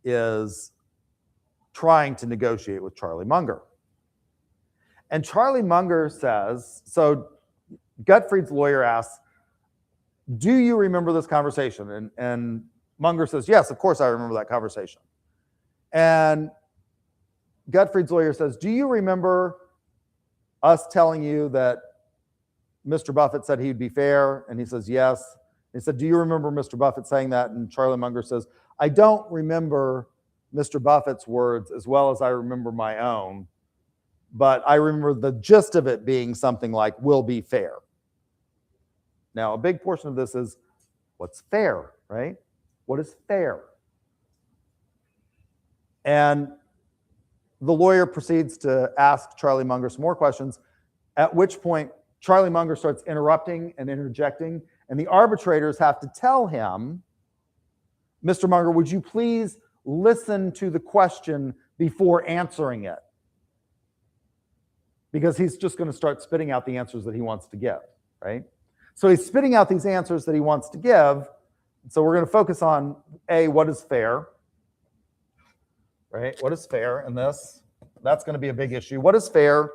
is trying to negotiate with Charlie Munger. And Charlie Munger says, so Gottfried's lawyer asks, do you remember this conversation? And Munger says, yes, of course I remember that conversation. And Gottfried's lawyer says, do you remember us telling you that Mr. Buffett said he'd be fair? And he says, yes. He said, do you remember Mr. Buffett saying that? And Charlie Munger says, I don't remember Mr. Buffett's words as well as I remember my own, but I remember the gist of it being something like, we'll be fair. Now, a big portion of this is what's fair, right? What is fair? And the lawyer proceeds to ask Charlie Munger some more questions, at which point Charlie Munger starts interrupting and interjecting, and the arbitrators have to tell him, Mr. Munger, would you please listen to the question before answering it? Because he's just going to start spitting out the answers that he wants to give, right? So he's spitting out these answers that he wants to give. So we're going to focus on A, what is fair, right? What is fair in this? That's going to be a big issue. What is fair?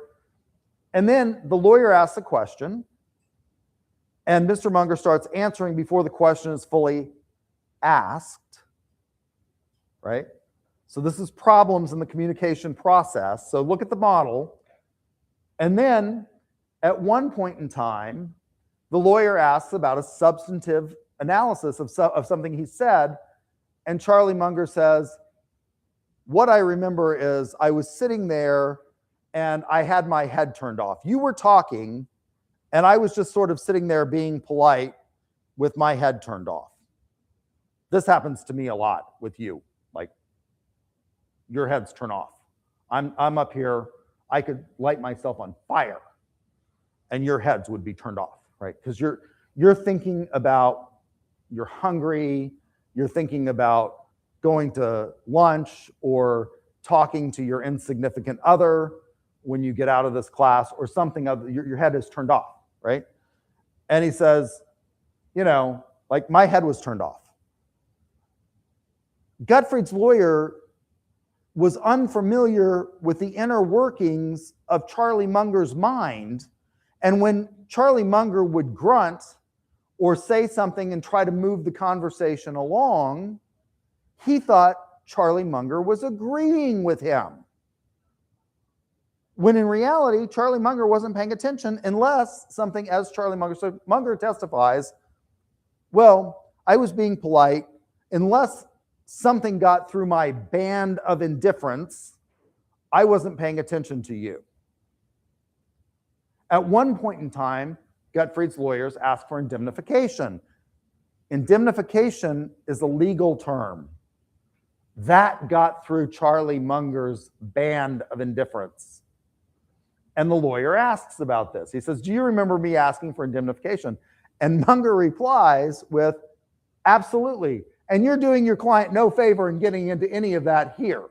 And then the lawyer asks a question, and Mr. Munger starts answering before the question is fully asked, right? So this is problems in the communication process. So look at the model. And then at one point in time, the lawyer asks about a substantive analysis of something he said, and Charlie Munger says, what I remember is I was sitting there and I had my head turned off. You were talking, and I was just sort of sitting there being polite with my head turned off. This happens to me a lot with you. Like, your heads turn off. I'm up here. I could light myself on fire, and your heads would be turned off, right? Because you're thinking about, you're hungry, you're thinking about going to lunch or talking to your insignificant other when you get out of this class or something of your head is turned off, right? And he says, you know, like my head was turned off. Gottfried's lawyer was unfamiliar with the inner workings of Charlie Munger's mind. And when Charlie Munger would grunt or say something and try to move the conversation along, he thought Charlie Munger was agreeing with him. When in reality, Charlie Munger wasn't paying attention unless something, as Charlie Munger said, Munger testifies, well, I was being polite unless something got through my band of indifference, I wasn't paying attention to you. At one point in time, Gottfried's lawyers asked for indemnification. Indemnification is a legal term. That got through Charlie Munger's band of indifference. And the lawyer asks about this. He says, do you remember me asking for indemnification? And Munger replies with, absolutely. And you're doing your client no favor in getting into any of that here.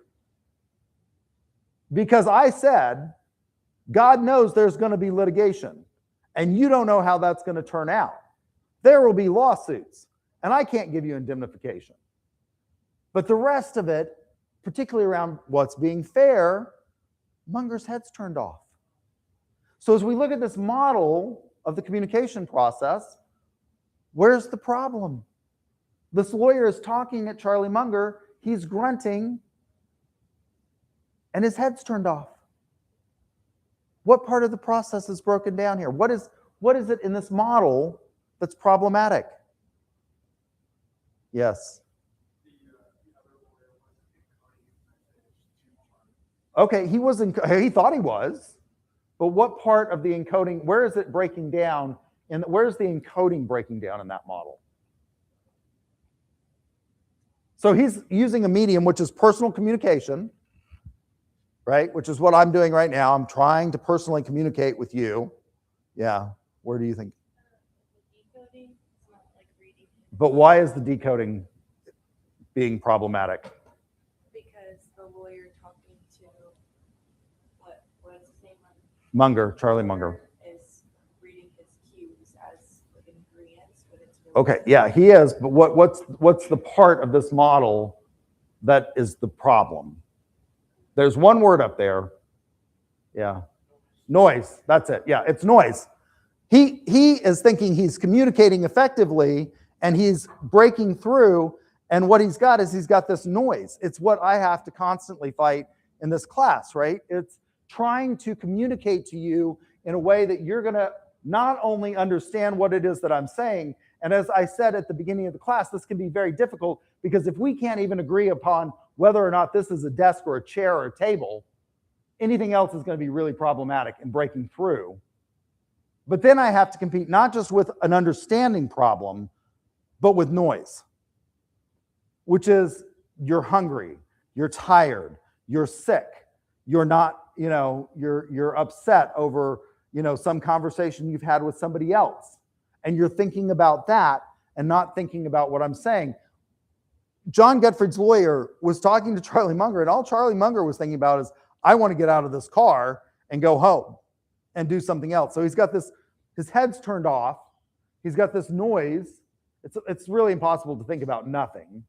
Because I said, God knows there's going to be litigation, and you don't know how that's going to turn out. There will be lawsuits, and I can't give you indemnification. But the rest of it, particularly around what's being fair, Munger's head's turned off. So as we look at this model of the communication process, where's the problem? This lawyer is talking at Charlie Munger, he's grunting, and his head's turned off. What part of the process is broken down here? What is it in this model that's problematic? Yes. Okay, he thought he was, but what part of the encoding, where is it breaking down, and where's the encoding breaking down in that model? So he's using a medium which is personal communication, right? Which is what I'm doing right now. I'm trying to personally communicate with you. Yeah, where do you think?
Decoding, it's not like reading.
But why is the decoding being problematic?
Because the lawyer talking to what's his name?
Munger, Charlie Munger.
Is reading his cues as like ingredients, but it's really
Okay, yeah, he is. But what's the part of this model that is the problem? There's one word up there. Yeah, noise. That's it. Yeah, it's noise. He is thinking he's communicating effectively, and he's breaking through. And what he's got is he's got this noise. It's what I have to constantly fight in this class, right? It's trying to communicate to you in a way that you're going to not only understand what it is that I'm saying, and as I said at the beginning of the class, this can be very difficult because if we can't even agree upon whether or not this is a desk or a chair or a table, anything else is going to be really problematic in breaking through. But then I have to compete not just with an understanding problem, but with noise, which is you're hungry, you're tired, you're sick, you're not, you're upset over, some conversation you've had with somebody else. And you're thinking about that and not thinking about what I'm saying. John Gutfrid's lawyer was talking to Charlie Munger, and all Charlie Munger was thinking about is, I want to get out of this car and go home and do something else. So he's got this, his head's turned off. He's got this noise. It's really impossible to think about nothing.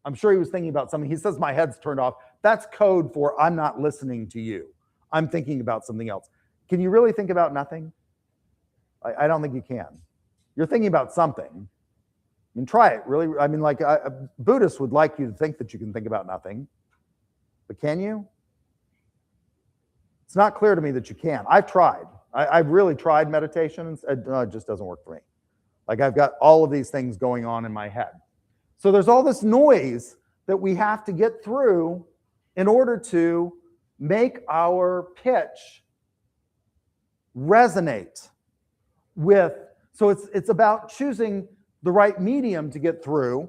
I'm sure he was thinking about something. He says, my head's turned off. That's code for I'm not listening to you. I'm thinking about something else. Can you really think about nothing? I don't think you can. You're thinking about something. I mean, try it. Really, I mean, like a Buddhist would like you to think that you can think about nothing. But can you? It's not clear to me that you can. I've tried. I've really tried meditation. It just doesn't work for me. Like I've got all of these things going on in my head. So there's all this noise that we have to get through in order to make our pitch resonate with. So it's about choosing the right medium to get through.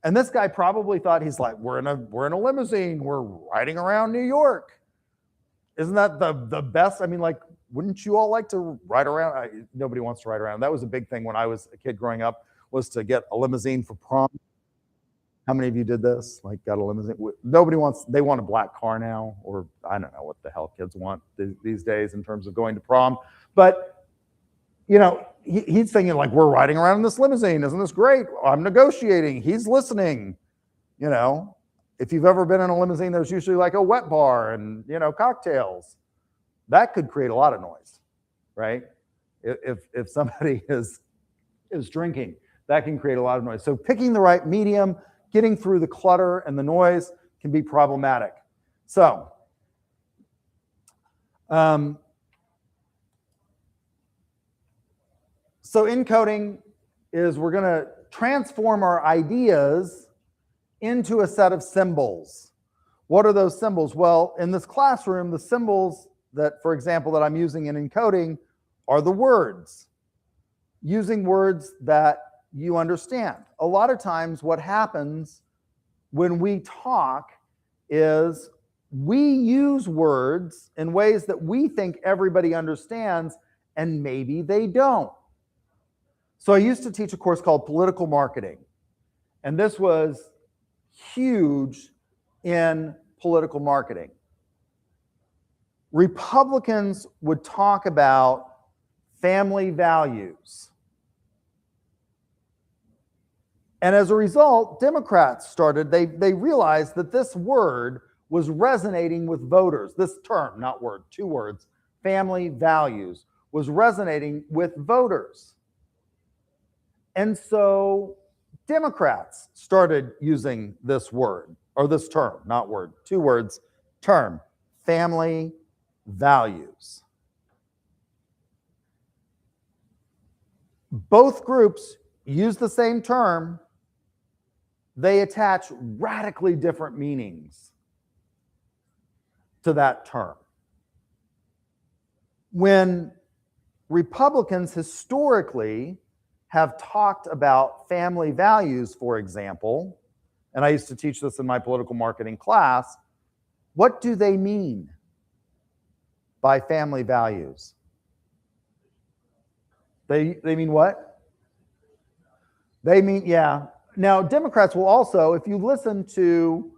And this guy probably thought, he's like, we're in a limousine, we're riding around New York. Isn't that the best? I mean, like, wouldn't you all like to ride around? Nobody wants to ride around. That was a big thing when I was a kid growing up, was to get a limousine for prom. How many of you did this? Like, got a limousine? Nobody wants, they want a black car now, or I don't know what the hell kids want these days in terms of going to prom. But, he's thinking like, we're riding around in this limousine. Isn't this great? I'm negotiating. He's listening. If you've ever been in a limousine, there's usually like a wet bar and, cocktails. That could create a lot of noise, right? If somebody is drinking, that can create a lot of noise. So picking the right medium, getting through the clutter and the noise can be problematic. So, encoding is we're going to transform our ideas into a set of symbols. What are those symbols? Well, in this classroom, the symbols that, for example, that I'm using in encoding are the words. Using words that you understand. A lot of times what happens when we talk is we use words in ways that we think everybody understands, and maybe they don't. So I used to teach a course called Political Marketing, and this was huge in political marketing. Republicans would talk about family values. And as a result, Democrats started, they realized that this word was resonating with voters. This term, not word, 2 words, family values, was resonating with voters. And so Democrats started using this word, or this term, not word, 2 words, term, family values. Both groups use the same term. They attach radically different meanings to that term. When Republicans historically have talked about family values, for example, and I used to teach this in my political marketing class, what do they mean by family values? They mean what? They mean, yeah. Now, Democrats will also, if you listen to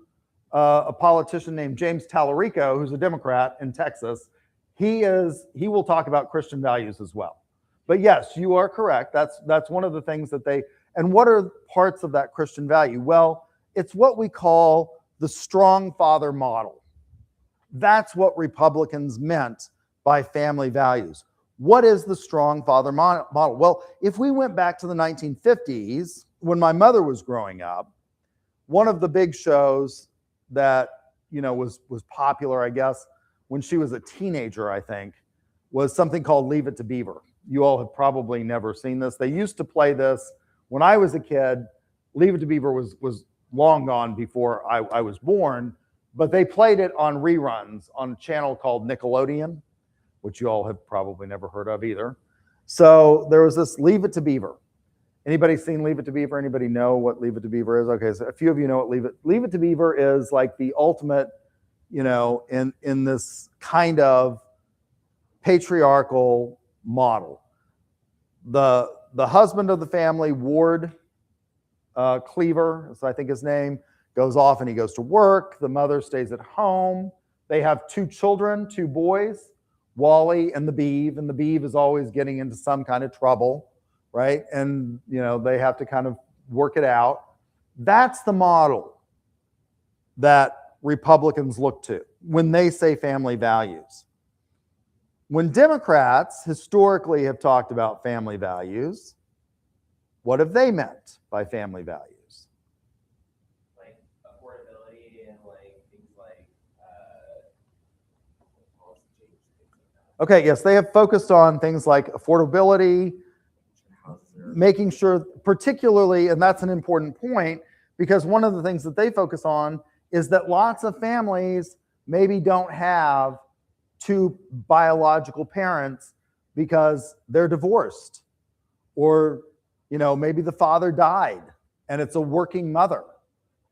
a politician named James Tallarico, who's a Democrat in Texas, he will talk about Christian values as well. But yes, you are correct. That's one of the things that they, and what are parts of that Christian value? Well, it's what we call the strong father model. That's what Republicans meant by family values. What is the strong father model? Well, if we went back to the 1950s, when my mother was growing up, one of the big shows that, was popular, I guess, when she was a teenager, I think, was something called Leave It to Beaver. You all have probably never seen this. They used to play this when I was a kid. Leave It to Beaver was long gone before I was born, but they played it on reruns on a channel called Nickelodeon, which you all have probably never heard of either. So there was this Leave It to Beaver. Anybody seen Leave It to Beaver? Anybody know what Leave It to Beaver is? Okay, so a few of you know what Leave It to Beaver is, like the ultimate, in this kind of patriarchal model. The husband of the family, Ward Cleaver, is I think his name, goes off and he goes to work. The mother stays at home. They have 2 children, 2 boys, Wally and the Beeve, and the Beeve is always getting into some kind of trouble, right? And, they have to kind of work it out. That's the model that Republicans look to when they say family values. When Democrats historically have talked about family values, what have they meant by family values?
Like affordability and things like policy change, things like that.
Okay, yes, they have focused on things like affordability, making sure, particularly, and that's an important point, because one of the things that they focus on is that lots of families maybe don't have 2 biological parents because they're divorced, or maybe the father died and it's a working mother.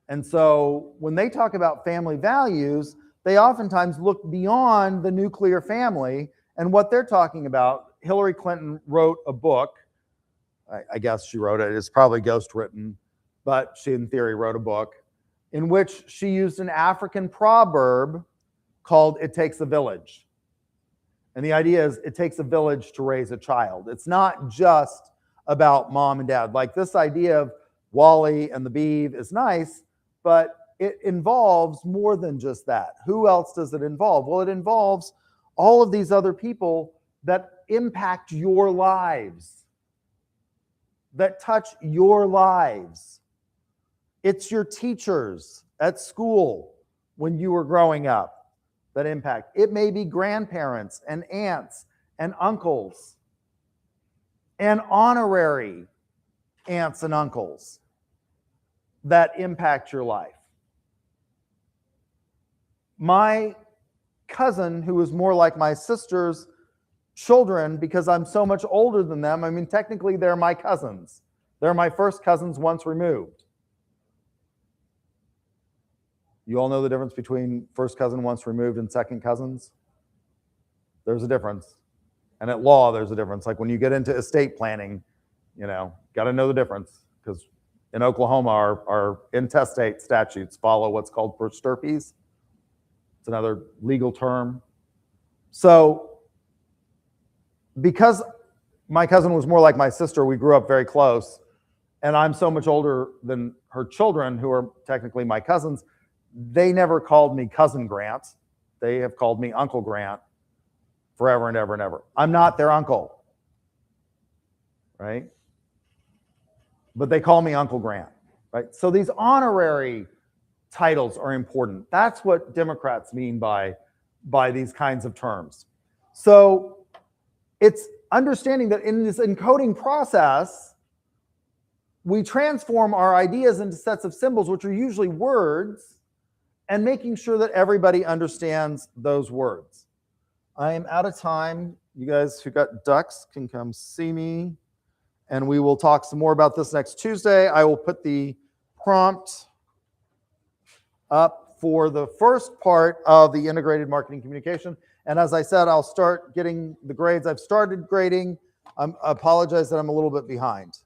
And so when they talk about family values, they oftentimes look beyond the nuclear family and what they're talking about. Hillary Clinton wrote a book. I guess she wrote it. It's probably ghost written, but she in theory wrote a book in which she used an African proverb called "It takes a village." And the idea is it takes a village to raise a child. It's not just about mom and dad. Like, this idea of Wally and the Beeve is nice, but it involves more than just that. Who else does it involve? Well, it involves all of these other people that impact your lives, that touch your lives. It's your teachers at school when you were growing up that impact. It may be grandparents and aunts and uncles and honorary aunts and uncles that impact your life. My cousin, who is more like my sister's children because I'm so much older than them, I mean, technically they're my cousins. They're my first cousins once removed. You all know the difference between first cousin once removed and second cousins? There's a difference. And at law, there's a difference. Like when you get into estate planning, got to know the difference, because in Oklahoma, our intestate statutes follow what's called per stirpes. It's another legal term. So because my cousin was more like my sister, we grew up very close. and I'm so much older than her children, who are technically my cousins, they never called me Cousin Grant. They have called me Uncle Grant forever and ever and ever. I'm not their uncle, right? But they call me Uncle Grant, right? So these honorary titles are important. That's what Democrats mean by these kinds of terms. So it's understanding that in this encoding process, we transform our ideas into sets of symbols, which are usually words, and making sure that everybody understands those words. I am out of time. You guys who got ducks can come see me, and we will talk some more about this next Tuesday. I will put the prompt up for the first part of the integrated marketing communication. And as I said, I'll start getting the grades. I've started grading. I apologize that I'm a little bit behind.